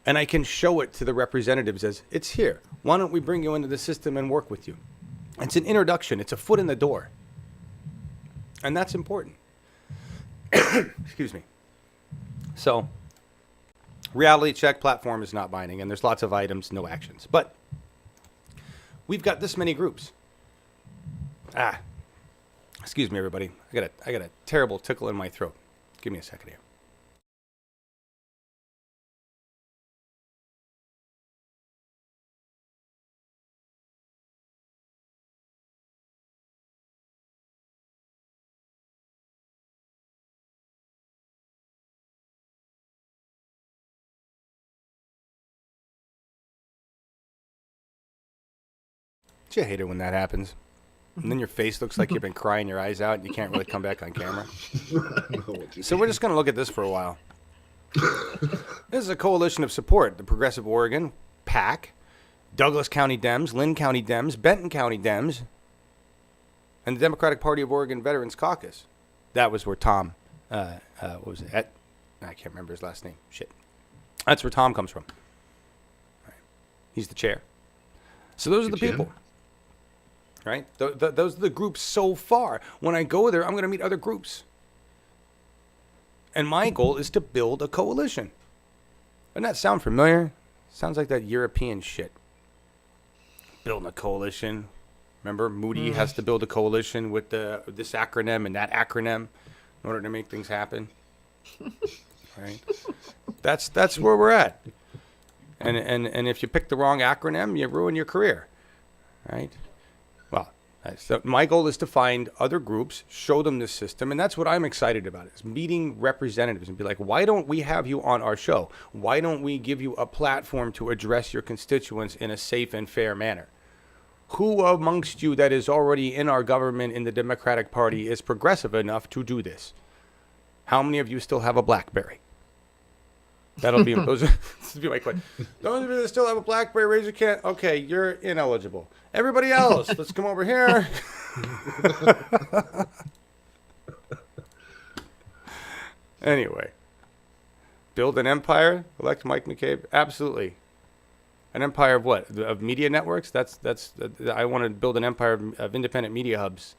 And I can show it to the representatives as, it's here. Why don't we bring you into the system and work with you? It's an introduction. It's a foot in the door. And that's important. Excuse me. So, reality check platform is not binding, and there's lots of items, no actions. But we've got this many groups. Excuse me, everybody. I got a terrible tickle in my throat. Give me a second here. you hate it when that happens? And then your face looks like you've been crying your eyes out and you can't really come back on camera. So we're just going to look at this for a while. This is a coalition of support. The Progressive Oregon, PAC, Douglas County Dems, Lynn County Dems, Benton County Dems, and the Democratic Party of Oregon Veterans Caucus. That was where Tom, what was it? I can't remember his last name. Shit. That's where Tom comes from. Right. He's the chair. So those are the people. Right? Those are the groups so far. When I go there, I'm going to meet other groups. And my goal is to build a coalition. Doesn't that sound familiar? Sounds like that European shit. Building a coalition. Remember, Moody has to build a coalition with this acronym and that acronym in order to make things happen. Right? That's where we're at. And if you pick the wrong acronym, you ruin your career. Right? Well, so my goal is to find other groups, show them this system, and that's what I'm excited about, is meeting representatives and be like, why don't we have you on our show? Why don't we give you a platform to address your constituents in a safe and fair manner? Who amongst you that is already in our government in the Democratic Party is progressive enough to do this? How many of you still have a BlackBerry? That'll be this will be my question. Those of you that still have a BlackBerry, raise your hand. Okay, you're ineligible. Everybody else, let's come over here. Anyway, build an empire. Elect Mike McCabe. Absolutely. An empire of what? Of media networks? That's. I want to build an empire of independent media hubs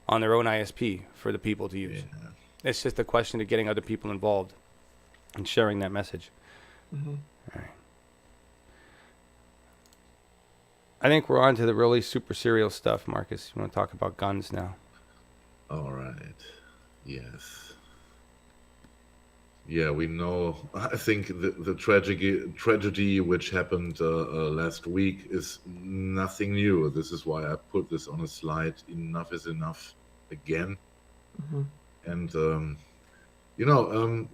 on their own ISP for the people to use. Yeah. It's just a question of getting other people involved and sharing that message. Mm-hmm. All right. I think we're on to the really super serial stuff, Marcus. You want to talk about guns now? All right. Yes. Yeah, we know. I think the tragedy which happened last week is nothing new. This is why I put this on a slide. Enough is enough again. Mm-hmm. And,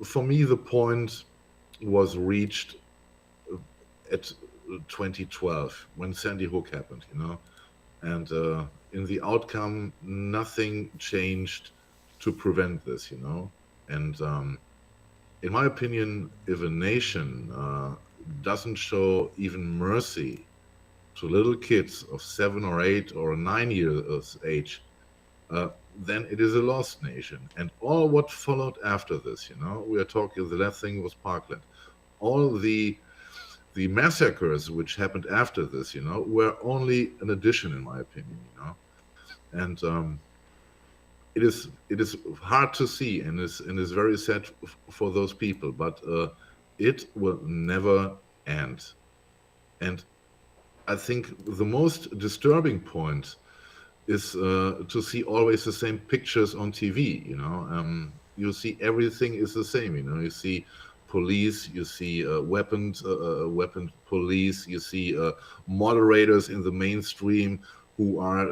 for me, the point was reached at 2012 when Sandy Hook happened, and in the outcome, nothing changed to prevent this, and in my opinion, if a nation doesn't show even mercy to little kids of 7 or 8 or 9 years age, then it is a lost nation. And all what followed after this, we are talking, the last thing was Parkland. All the massacres which happened after this, were only an addition, in my opinion, and it is hard to see, and is very sad for those people, but it will never end. And I think the most disturbing point is to see always the same pictures on TV. You see everything is the same. You see police, you see weapon police, you see moderators in the mainstream who are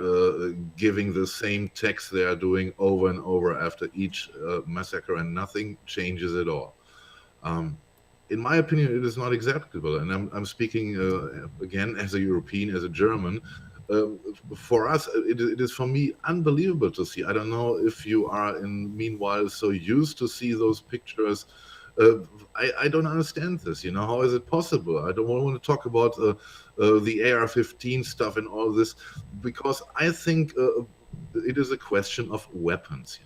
giving the same text they are doing over and over after each massacre, and nothing changes at all. In my opinion, it is not acceptable, and I'm speaking again as a European, as a German. For us, it is for me unbelievable to see. I don't know if you are meanwhile so used to see those pictures. I don't understand this. How is it possible? I don't want to talk about the AR-15 stuff and all this, because I think it is a question of weapons.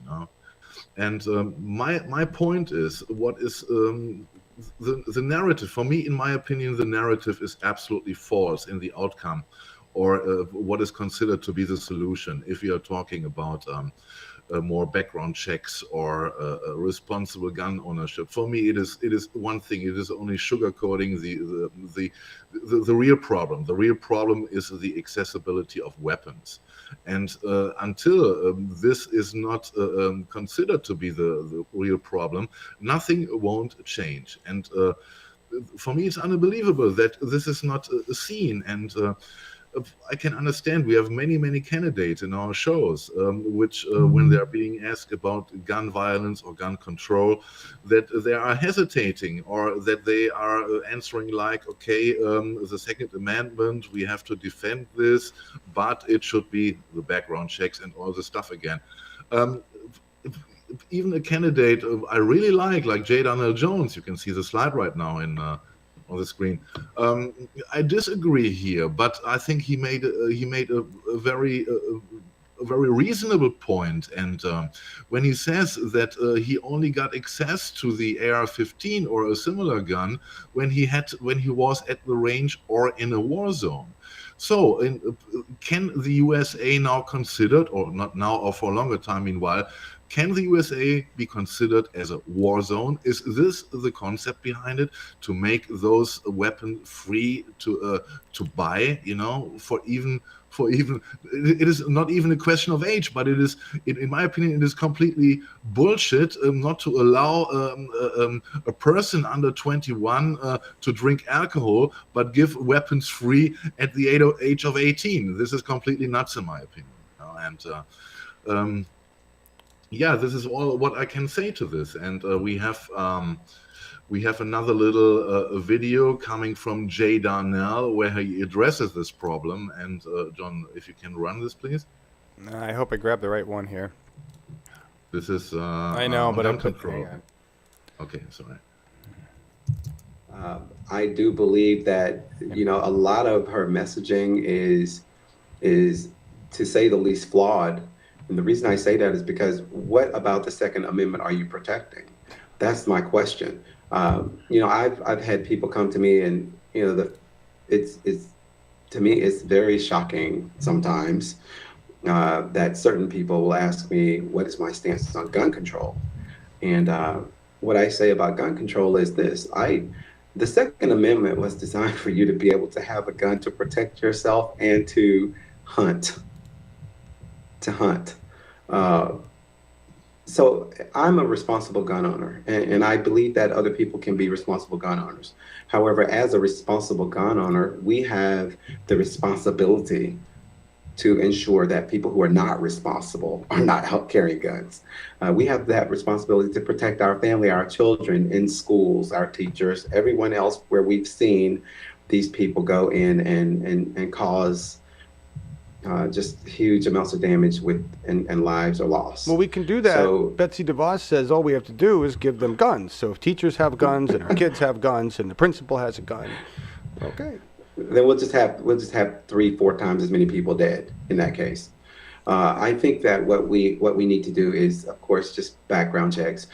And my point is, what is the narrative? For me, in my opinion, the narrative is absolutely false in the outcome, or what is considered to be the solution. If you are talking about more background checks or responsible gun ownership, for me it is one thing. It is only sugarcoating the real problem. The real problem is the accessibility of weapons, and until this is not considered to be the real problem, nothing won't change. And for me, it's unbelievable that this is not seen. And I can understand we have many candidates in our shows, which when they're being asked about gun violence or gun control, that they are hesitating, or that they are answering like, okay, the Second Amendment, we have to defend this, but it should be the background checks and all the stuff again. Even a candidate I really like J. Donnell Jones, you can see the slide right now on the screen. I disagree here, but I think he made a very reasonable point. And when he says that he only got access to the AR-15 or a similar gun when he was at the range or in a war zone. So, can the USA now considered, or not now or for a longer time meanwhile, can the USA be considered as a war zone? Is this the concept behind it, to make those weapons free to buy? For even it is not even a question of age, but it is, in my opinion, it is completely bullshit not to allow a person under 21 to drink alcohol, but give weapons free at the age of 18. This is completely nuts, in my opinion. And yeah, this is all what I can say to this. And we have another little video coming from Jay Darnell where he addresses this problem. And John, if you can run this, please. I hope I grab the right one here. This is I know, but I'm control. Okay, sorry. I do believe that a lot of her messaging is to say the least flawed. And the reason I say that is because what about the Second Amendment are you protecting? That's my question. I've had people come to me, and it's to me it's very shocking sometimes that certain people will ask me what is my stance on gun control, and what I say about gun control is this: the Second Amendment was designed for you to be able to have a gun to protect yourself and to hunt. So I'm a responsible gun owner, and I believe that other people can be responsible gun owners. However, as a responsible gun owner, we have the responsibility to ensure that people who are not responsible are not out carrying guns. We have that responsibility to protect our family, our children in schools, our teachers, everyone else where we've seen these people go in and cause just huge amounts of damage and lives are lost. Well, we can do that. So, Betsy DeVos says all we have to do is give them guns. So if teachers have guns and our kids have guns and the principal has a gun, okay. Then we'll just have 3-4 times as many people dead in that case. I think that what we need to do is, of course, just background checks.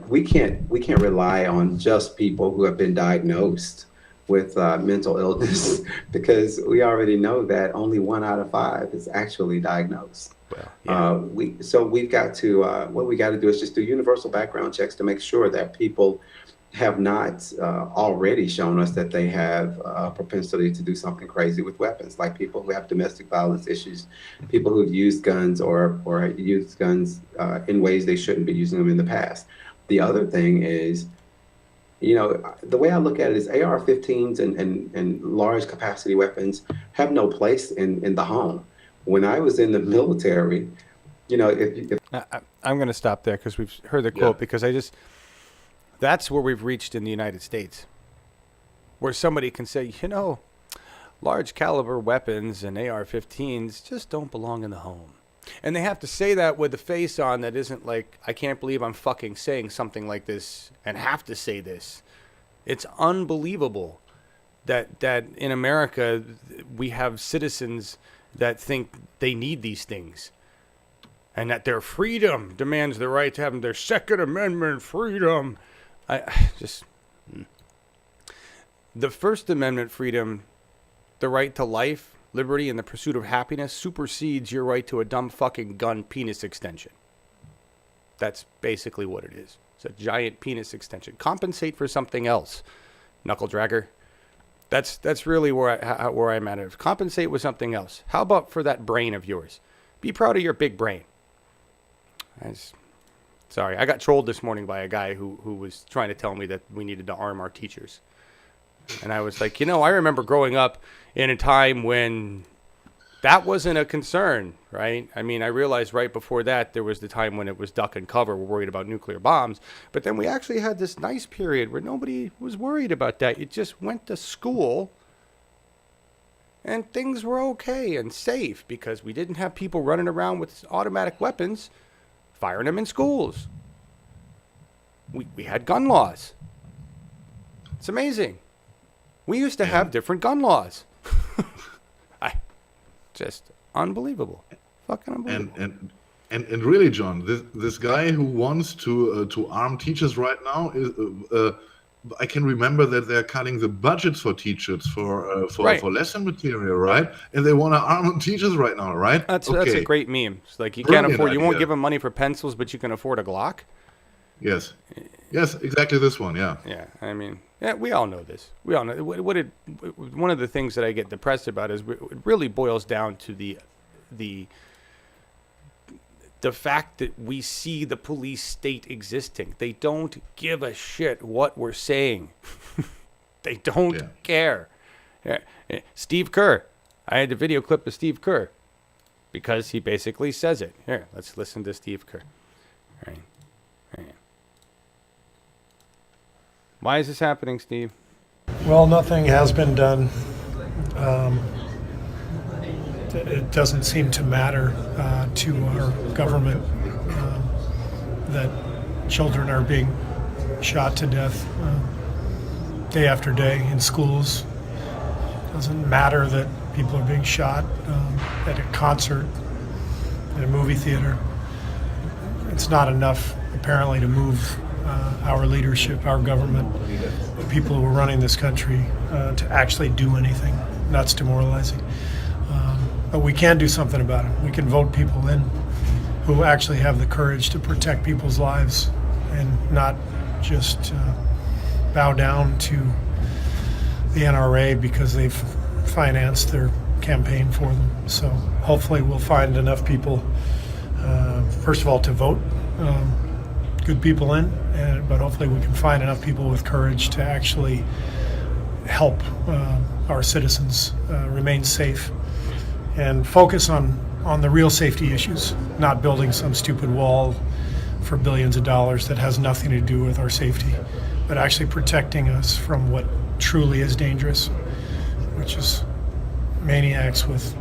We can't rely on just people who have been diagnosed with mental illness, because we already know that only 1 out of 5 is actually diagnosed. Well, yeah. We've got to what we got to do is just do universal background checks to make sure that people have not already shown us that they have a propensity to do something crazy with weapons, like people who have domestic violence issues, people who've used guns or used guns in ways they shouldn't be using them in the past. The other thing is, the way I look at it is AR-15s and large capacity weapons have no place in the home. When I was in the military, if I'm going to stop there because we've heard the quote, because that's where we've reached in the United States, where somebody can say, large caliber weapons and AR-15s just don't belong in the home. And they have to say that with a face on that isn't like, I can't believe I'm fucking saying something like this and have to say this. It's unbelievable that in America we have citizens that think they need these things, and that their freedom demands the right to have their Second Amendment freedom. The First Amendment freedom, the right to life, liberty, and the pursuit of happiness supersedes your right to a dumb fucking gun penis extension. That's basically what it is. It's a giant penis extension. Compensate for something else, knuckle dragger. That's really where I'm at. Compensate with something else. How about for that brain of yours? Be proud of your big brain. Sorry, I got trolled this morning by a guy who was trying to tell me that we needed to arm our teachers. And I was like, I remember growing up in a time when that wasn't a concern, right? I mean, I realized right before that there was the time when it was duck and cover. We're worried about nuclear bombs. But then we actually had this nice period where nobody was worried about that. You just went to school and things were okay and safe because we didn't have people running around with automatic weapons, firing them in schools. We had gun laws. It's amazing. We used to have different gun laws. Just unbelievable. Fucking unbelievable. And really, John, this guy who wants to arm teachers right now is I can remember that they're cutting the budgets for teachers for lesson material, right? And they want to arm teachers right now, right? That's a great meme. It's like you can't afford. You won't give them money for pencils, but you can afford a Glock. Yes, exactly this one. Yeah. Yeah, I mean, we all know this. We all know one of the things that I get depressed about is it really boils down to the fact that we see the police state existing. They don't give a shit what we're saying. They don't care. Steve Kerr. I had the video clip of Steve Kerr because he basically says it. Here, let's listen to Steve Kerr. All right. Why is this happening, Steve? Well, nothing has been done. It doesn't seem to matter to our government that children are being shot to death day after day in schools. It doesn't matter that people are being shot at a concert, at a movie theater. It's not enough, apparently, to move our leadership, our government, the people who are running this country to actually do anything. That's demoralizing. But we can do something about it. We can vote people in who actually have the courage to protect people's lives and not just bow down to the NRA because they've financed their campaign for them. So hopefully we'll find enough people, first of all, to vote good people in, but hopefully we can find enough people with courage to actually help our citizens remain safe and focus on the real safety issues, not building some stupid wall for billions of dollars that has nothing to do with our safety, but actually protecting us from what truly is dangerous, which is maniacs with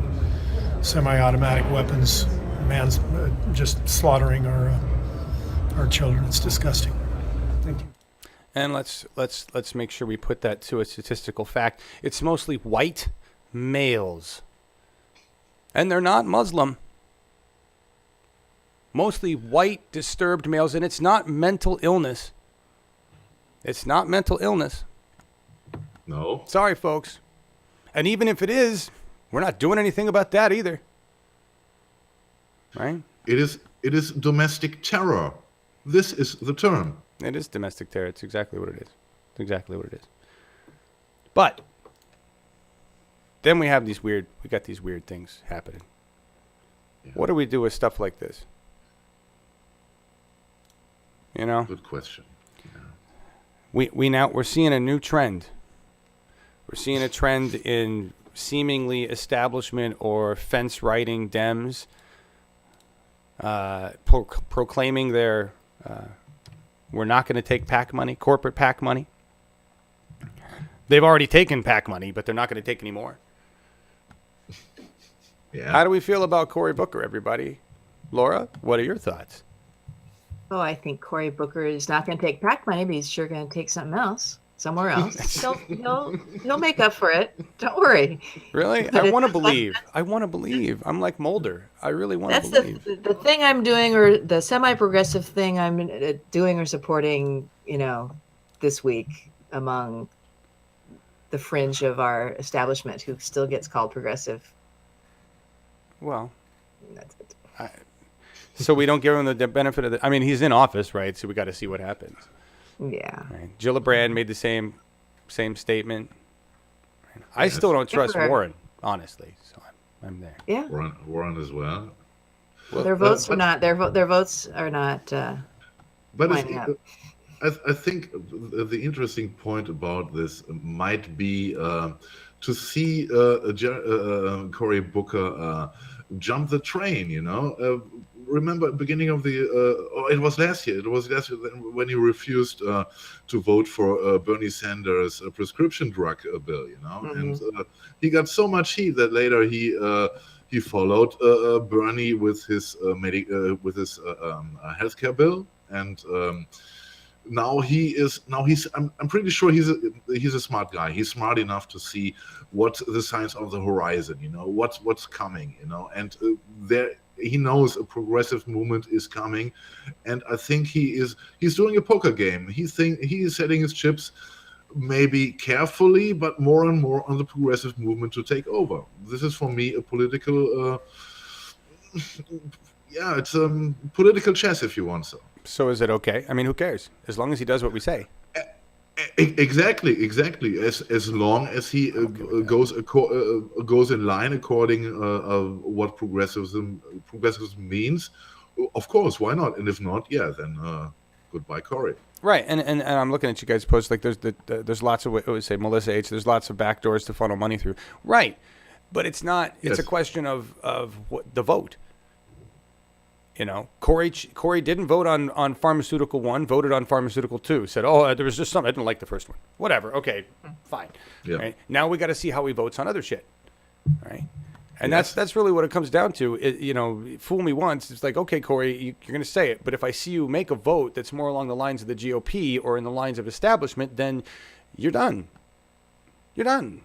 semi-automatic weapons, just slaughtering our children. It's disgusting. Thank you. And let's make sure we put that to a statistical fact. It's mostly white males. And they're not Muslim. Mostly white, disturbed males. And it's not mental illness. It's not mental illness. No. Sorry, folks. And even if it is, we're not doing anything about that either. Right? It is domestic terror. This is the term. It is domestic terror. It's exactly what it is. It's exactly what it is. But then we got these weird things happening. Yeah. What do we do with stuff like this? You know? Good question. Yeah. We're seeing a new trend. We're seeing a trend in seemingly establishment or fence-riding Dems proclaiming their we're not going to take PAC money, corporate PAC money. They've already taken PAC money, but they're not going to take any more. Yeah. How do we feel about Cory Booker, everybody? Laura, what are your thoughts? Oh, I think Cory Booker is not going to take PAC money, but he's sure going to take something else somewhere else. He'll make up for it. Don't worry. Really? I want to believe. I'm like Mulder. I really want to believe. That's the thing I'm doing, or the semi-progressive thing I'm doing or supporting, this week among the fringe of our establishment who still gets called progressive. Well, so we don't give him the benefit of the... I mean, he's in office, right? So we got to see what happens. Yeah. Right. Gillibrand made the same statement. I still don't trust Warren, honestly. So I'm there. Yeah. Warren as well. Their votes are not. Their votes are not. But lining up. I think the interesting point about this might be to see Cory Booker jump the train. Remember beginning of the it was last year. It was last year when he refused to vote for Bernie Sanders' prescription drug bill. And he got so much heat that later he followed Bernie with his healthcare bill, and I'm pretty sure he's a smart guy. He's smart enough to see what the signs of the horizon, what's coming, and there he knows a progressive movement is coming, and I think he's doing a poker game. He is setting his chips maybe carefully, but more and more on the progressive movement to take over. This is for me a political it's political chess, if you want so. So is it okay? I mean, who cares? As long as he does what we say. Exactly. As long as he goes in line according what progressivism means, of course, why not? And if not, then goodbye, Cory. Right, and I'm looking at you guys' posts. Like there's lots of, I would say Melissa H. There's lots of back doors to funnel money through. Right, but it's not. It's a question of what the vote. Cory didn't vote on Pharmaceutical 1, voted on Pharmaceutical 2, said, there was just something, I didn't like the first one. Whatever, okay, fine. Yeah. Right? Now we got to see how he votes on other shit, right? And that's really what it comes down to. Fool me once, it's like, okay, Cory, you're going to say it, but if I see you make a vote that's more along the lines of the GOP or in the lines of establishment, then you're done. You're done.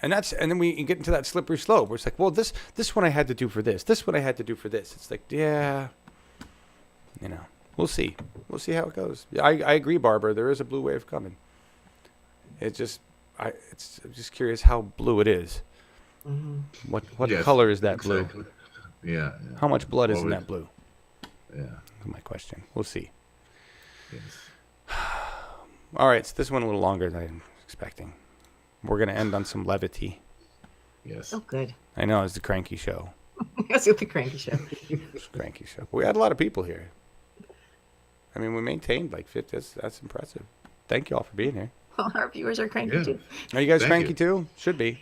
And then we get into that slippery slope where it's like, well, this one I had to do for this. This one I had to do for this. It's like, we'll see. We'll see how it goes. I agree, Barbara. There is a blue wave coming. I'm just curious how blue it is. Mm-hmm. What color is that blue? Yeah. How much blood is in that blue? Yeah. That's my question. We'll see. Yes. All right. So this one a little longer than I'm expecting. We're going to end on some levity. Yes. Oh, good. I know, it's the Cranky Show. It's the Cranky Show. It's the Cranky Show. We had a lot of people here. I mean, we maintained like 50. That's impressive. Thank you all for being here. Well, our viewers are cranky too. Are you guys cranky too? Should be.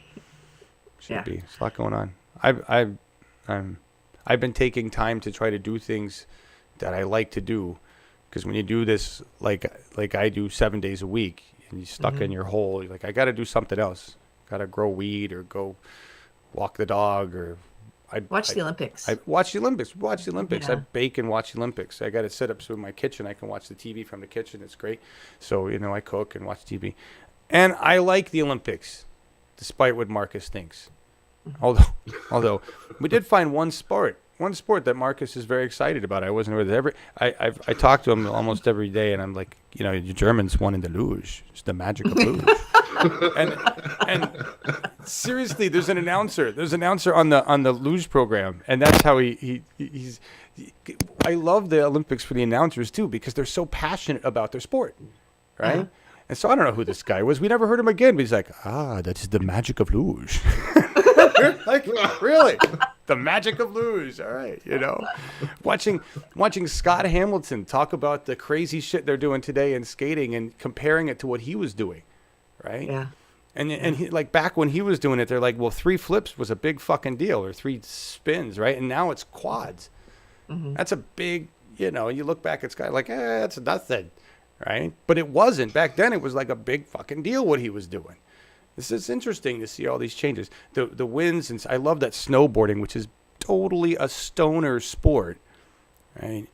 Should be. There's a lot going on. I've been taking time to try to do things that I like to do, because when you do this like I do 7 days a week, and you're stuck in your hole, you're like, I got to do something else. Got to grow weed or go walk the dog or watch the Olympics. I watch the Olympics. Yeah. I bake and watch the Olympics. I got it set up so in my kitchen I can watch the TV from the kitchen. It's great. So, I cook and watch TV. And I like the Olympics, despite what Marcus thinks. Although we did find one sport that Marcus is very excited about. I wasn't aware that I talk to him almost every day, and I'm like, your Germans won in the luge. It's the magic of luge. and seriously, there's an announcer on the luge program, and that's how he's. I love the Olympics for the announcers too, because they're so passionate about their sport, right? Uh-huh. And so I don't know who this guy was. We never heard him again, but he's like, that is the magic of luge. Like, really? The magic of luge. All right, watching Scott Hamilton talk about the crazy shit they're doing today in skating and comparing it to what he was doing, right? Yeah. And he, like, back when he was doing it, they're like, well, 3 flips was a big fucking deal, or 3 spins, right? And now it's quads. Mm-hmm. That's a big, you look back at Scott like, that's nothing, right? But it wasn't. Back then, it was like a big fucking deal what he was doing. This is interesting to see all these changes. The winds, and I love that snowboarding, which is totally a stoner sport, right?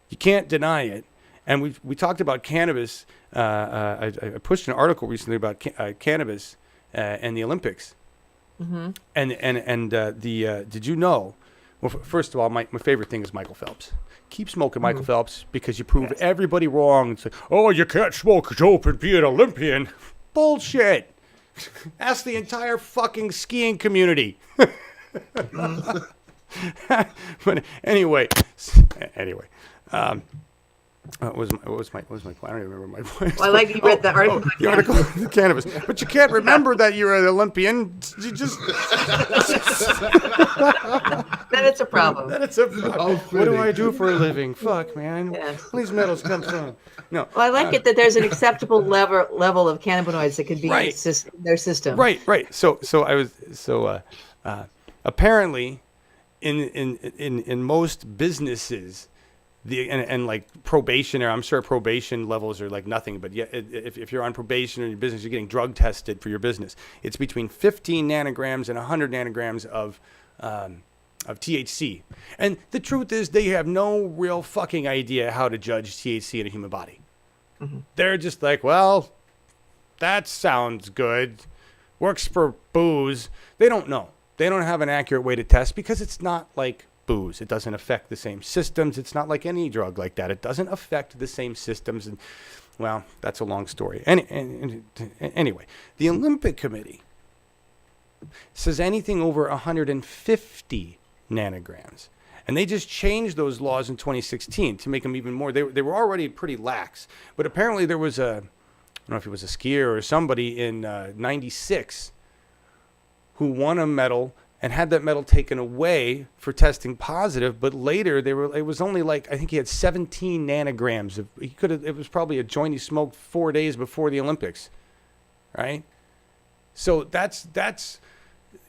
You can't deny it. And we talked about cannabis. I pushed an article recently about cannabis and the Olympics. Mm-hmm. And did you know? Well, first of all, my favorite thing is Michael Phelps. Keep smoking, Michael Phelps, because you prove everybody wrong. It's like, you can't smoke dope and be an Olympian. Bullshit. Ask the entire fucking skiing community. But anyway, What was my point? I don't even remember my point. Well, I like you read the article. The article on cannabis. But you can't remember that you're an Olympian. You just Then it's a problem. Then it's a problem. What do I do for a living? Fuck, man. Yes. All these medals come from. No. Well, I like it that there's an acceptable level of cannabinoids that could be Right. in their system. Right. So apparently, in most businesses, and like probation, or I'm sure probation levels are like nothing, but yeah, if you're on probation in your business, you're getting drug tested for your business. It's between 15 nanograms and 100 nanograms of THC. And the truth is, they have no real fucking idea how to judge THC in a human body. Mm-hmm. They're just like, well, that sounds good. Works for booze. They don't know. They don't have an accurate way to test because it's not like booze. It doesn't affect the same systems. It's not like any drug like that. It doesn't affect the same systems. And, well, that's a long story. Anyway, the Olympic Committee says anything over 150 nanograms. And they just changed those laws in 2016 to make them even more. They were already pretty lax. But apparently there was I don't know if it was a skier or somebody in 96 who won a medal and had that medal taken away for testing positive, but later it was only like, I think he had 17 nanograms of, it was probably a joint he smoked 4 days before the Olympics, right? So that's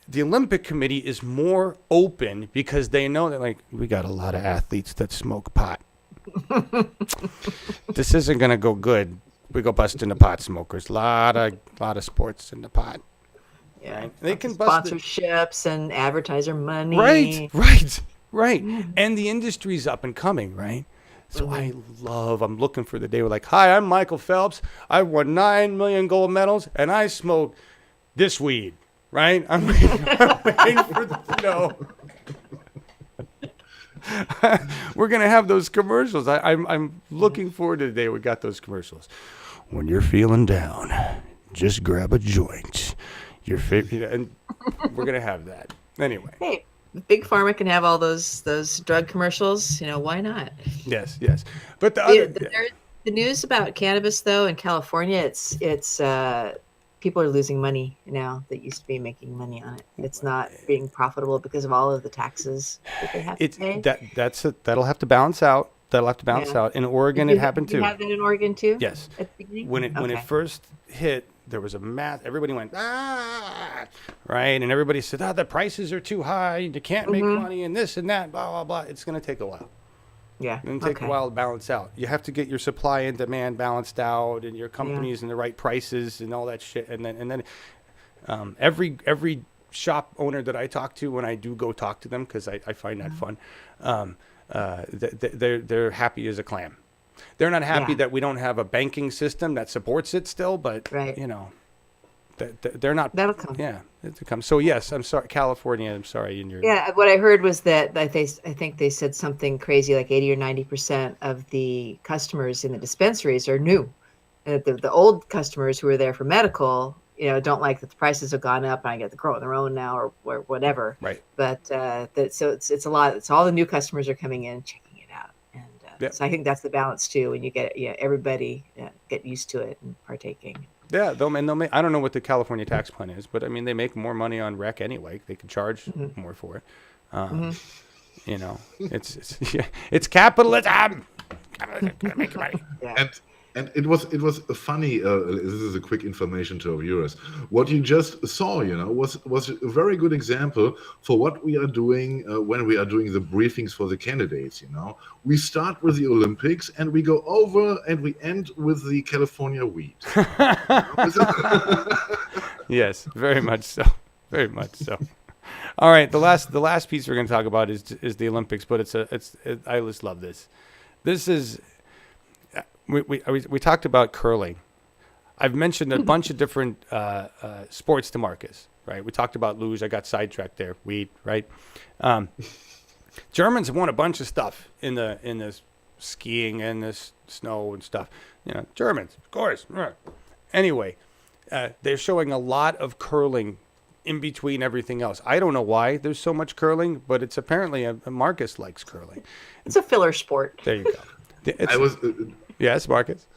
the Olympic Committee is more open because they know that, like, we got a lot of athletes that smoke pot. This isn't going to go good. We go busting the pot smokers. Lot of sports in the pot. Yeah, right? They can bust sponsorships and advertiser money. Right. And the industry's up and coming, right? So I'm looking for the day we're like, hi, I'm Michael Phelps. I won 9 million gold medals, and I smoke this weed, right? I'm waiting for them to know. We're going to have those commercials. I'm looking forward to the day we got those commercials. When you're feeling down, just grab a joint. Your favorite, and we're going to have that. Anyway. Hey, Big Pharma can have all those drug commercials. Why not? Yes. But the news about cannabis, though, in California, it's people are losing money now that used to be making money on it. It's not being profitable because of all of the taxes that they have to pay. That'll have to balance out. out. In Oregon, it happened too. You have that in Oregon too? Yes. At the beginning? When it first hit, there was a everybody went, right? And everybody said, the prices are too high. You can't make money and this and that, blah, blah, blah. It's going to take a while. Yeah. It's going to take a while to balance out. You have to get your supply and demand balanced out and your companies in the right prices and all that shit. And then every shop owner that I talk to, when I do go talk to them, because I find that fun, they're happy as a clam. They're not happy that we don't have a banking system that supports it still, but they're not. That'll come. Yeah, it'll come. So yes, I'm sorry, California. I'm sorry. What I heard was that I think they said something crazy like 80 or 90% of the customers in the dispensaries are new, and that the old customers who are there for medical, don't like that the prices have gone up and I get to grow on their own now or whatever. Right. But so it's a lot. It's all the new customers are coming in checking it out, and so I think that's the balance too. When you get everybody get used to it and partaking. Yeah, they'll make. I don't know what the California tax plan is, but I mean they make more money on rec anyway. They could charge more for it. It's capitalism. Gotta make money. Yeah. And it was funny. This is a quick information to our viewers. What you just saw, was a very good example for what we are doing when we are doing the briefings for the candidates. We start with the Olympics and we go over and we end with the California weed. Yes, very much so. Very much so. All right, the last piece we're going to talk about is the Olympics, but I just love this. This is. We talked about curling. I've mentioned a bunch of different sports to Marcus, right? We talked about luge. I got sidetracked there. Weed, right? Germans have won a bunch of stuff in this skiing and this snow and stuff. Germans, of course. Anyway, they're showing a lot of curling in between everything else. I don't know why there's so much curling, but it's apparently Marcus likes curling. It's a filler sport. There you go. I was Yes, Marcus.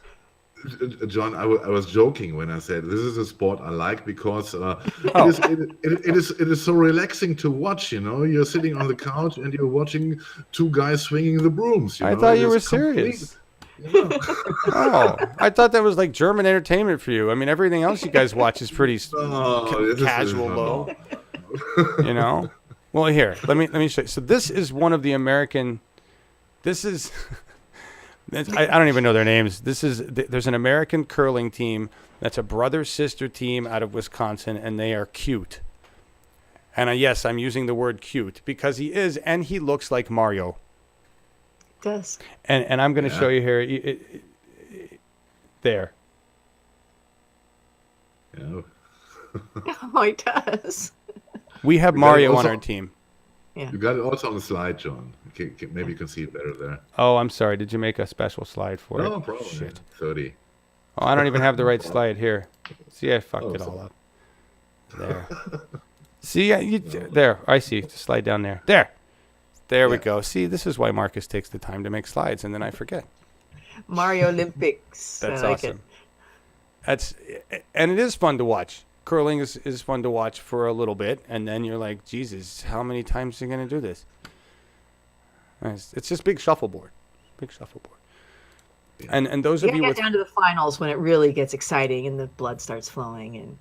John. I was joking when I said this is a sport I like because it is so relaxing to watch. You know, you're sitting on the couch and you're watching two guys swinging the brooms. I thought you were serious. Oh, I thought that was like German entertainment for you. I mean, everything else you guys watch is pretty casual, though. You know. Well, here, let me show you. So this is one of the American. This is. I don't even know their names. There's an American curling team that's a brother-sister team out of Wisconsin, and they are cute. And yes, I'm using the word cute because he is, and he looks like Mario. Does. And I'm going to show you here. There. Yeah. Oh, he does. We have Mario on our team. Yeah. You got it also on the slide, John. Maybe you can see it better there. Oh, I'm sorry. Did you make a special slide for it? No problem. Shit. 30. Oh, I don't even have the right slide here. See, I fucked it all up. There. See, there. I see. Just slide down there. There we go. See, this is why Marcus takes the time to make slides, and then I forget. Mario Olympics. That's I like awesome. And it is fun to watch. Curling is fun to watch for a little bit, and then you're like, Jesus, how many times are you going to do this? It's just big shuffleboard. Yeah. And those of you get down to the finals when it really gets exciting and the blood starts flowing, and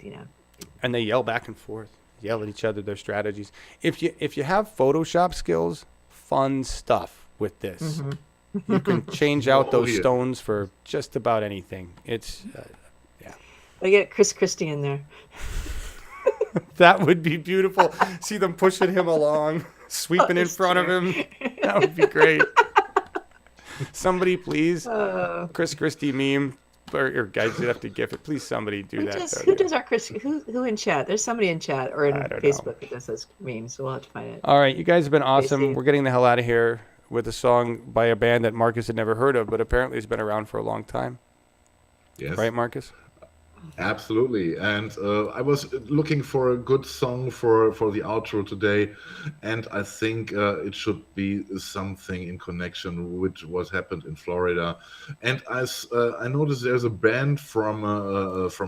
and they yell back and forth, yell at each other their strategies. If you have Photoshop skills, fun stuff with this. Mm-hmm. You can change out those stones for just about anything. It's I get Chris Christie in there. That would be beautiful. See them pushing him along, sweeping in front of him. That would be great. Somebody, please. Chris Christie meme. Or guys, you have to GIF it. Please, somebody do that. Who does our Chris? Who in chat? There's somebody in chat or in Facebook that does those memes. So we'll have to find it. All right, you guys have been awesome. We're getting the hell out of here with a song by a band that Marcus had never heard of, but apparently has been around for a long time. Yes. Right, Marcus? Absolutely. And I was looking for a good song for the outro today, and I think it should be something in connection with what happened in Florida. And I noticed there's a band from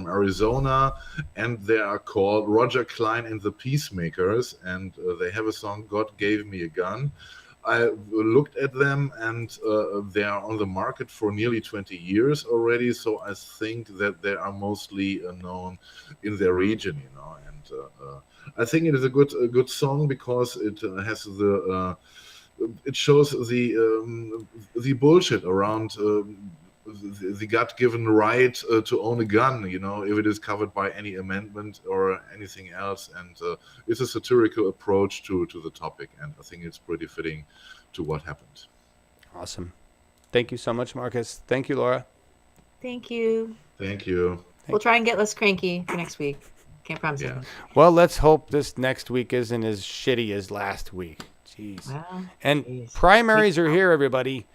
Arizona, and they are called Roger Klein and the Peacemakers, and they have a song, God Gave Me a Gun. I looked at them, and they are on the market for nearly 20 years already. So I think that they are mostly known in their region, you know. And I think it is a good song because it has it shows the bullshit around the God-given right to own a gun, you know, if it is covered by any amendment or anything else. And it's a satirical approach to the topic, and I think it's pretty fitting to what happened. Awesome. Thank you so much, Marcus. Thank you, Laura. Thank you. Thank you. We'll try and get less cranky for next week. Can't promise anything. Well, let's hope this next week isn't as shitty as last week. Jeez. And primaries are here, everybody.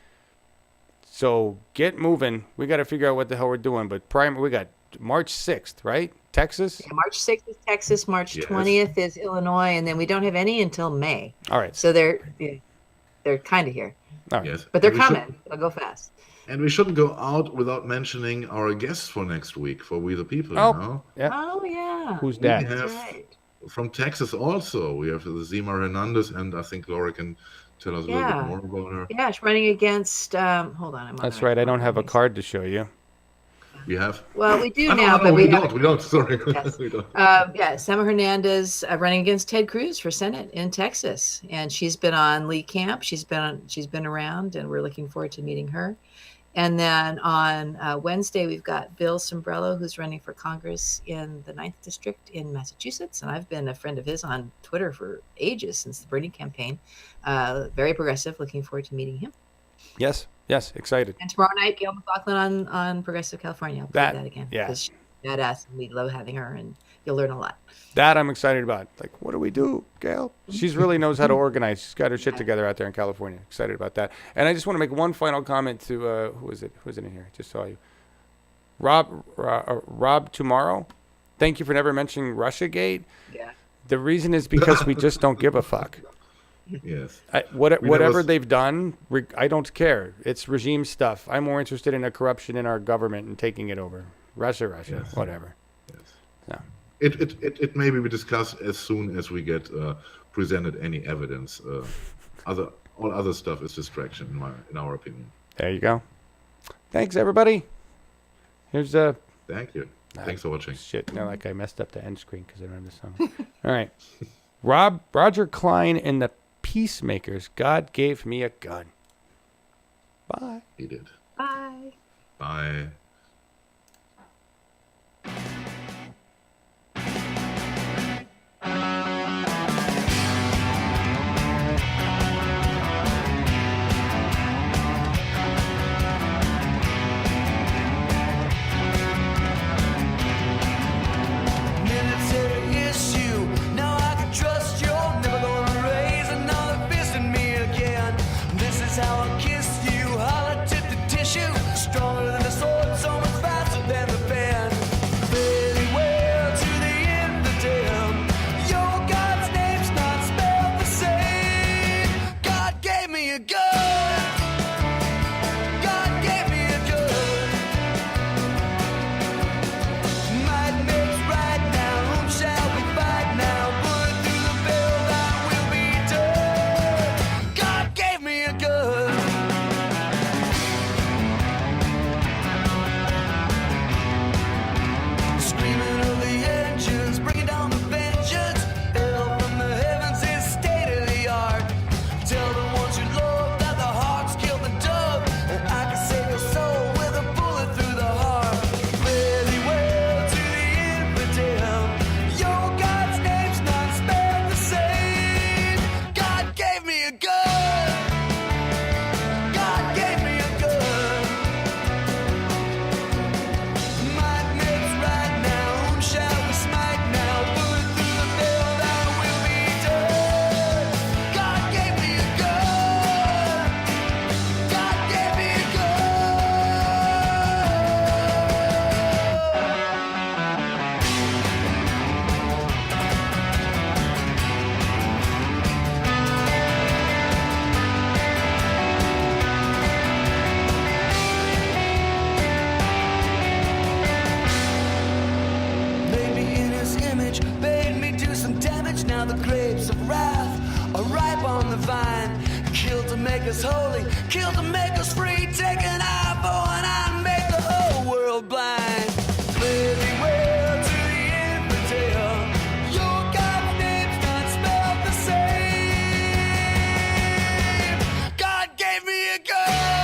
So get moving. We got to figure out what the hell we're doing. But we got March 6th, right? Texas? Yeah, March 6th is Texas. March 20th is Illinois. And then we don't have any until May. All right. So they're kind of here. All right. Yes. But they're coming. They'll go fast. And we shouldn't go out without mentioning our guests for next week for We the People, you know? Yeah. Oh, yeah. Who's that? We have from Texas also. We have Zima Hernandez, and I think Laura can tell us a little bit more about her. Yeah, she's running against, hold on. That's right. I don't have a card to show you. We have? Well, we do now, but we don't. Sorry. Yes. We don't. Zima Hernandez running against Ted Cruz for Senate in Texas. And she's been on Lee Camp. She's been around, and we're looking forward to meeting her. And then on Wednesday, we've got Bill Sombrello, who's running for Congress in the 9th District in Massachusetts. And I've been a friend of his on Twitter for ages, since the Bernie campaign. Very progressive. Looking forward to meeting him. Yes, excited. And tomorrow night, Gail McLaughlin on Progressive California. I'll play that again. Yeah. Because she's badass, and we love having her, and you'll learn a lot. That I'm excited about. Like, what do we do, Gail? She really knows how to organize. She's got her shit together out there in California. Excited about that. And I just want to make one final comment to who is it? Who's in here? Just saw you. Rob Tomorrow. Thank you for never mentioning Russiagate. Yeah. The reason is because we just don't give a fuck. Yes. Whatever they've done, I don't care. It's regime stuff. I'm more interested in a corruption in our government and taking it over. Russia, Yes. whatever. Yes. So. It may be discussed as soon as we get presented any evidence. All other stuff is distraction, in our opinion. There you go. Thanks, everybody. Here's a. Thank you. Thanks for watching. Shit, like I messed up the end screen because I don't have the song. All right. Roger Klein and the Peacemakers. God gave me a gun. Bye. He did. Bye. Bye. Make us holy, kill to make us free, take an eye for an eye and make the whole world blind. Clear the way to the infidel. Your God's name's not spelled the same. God gave me a gun.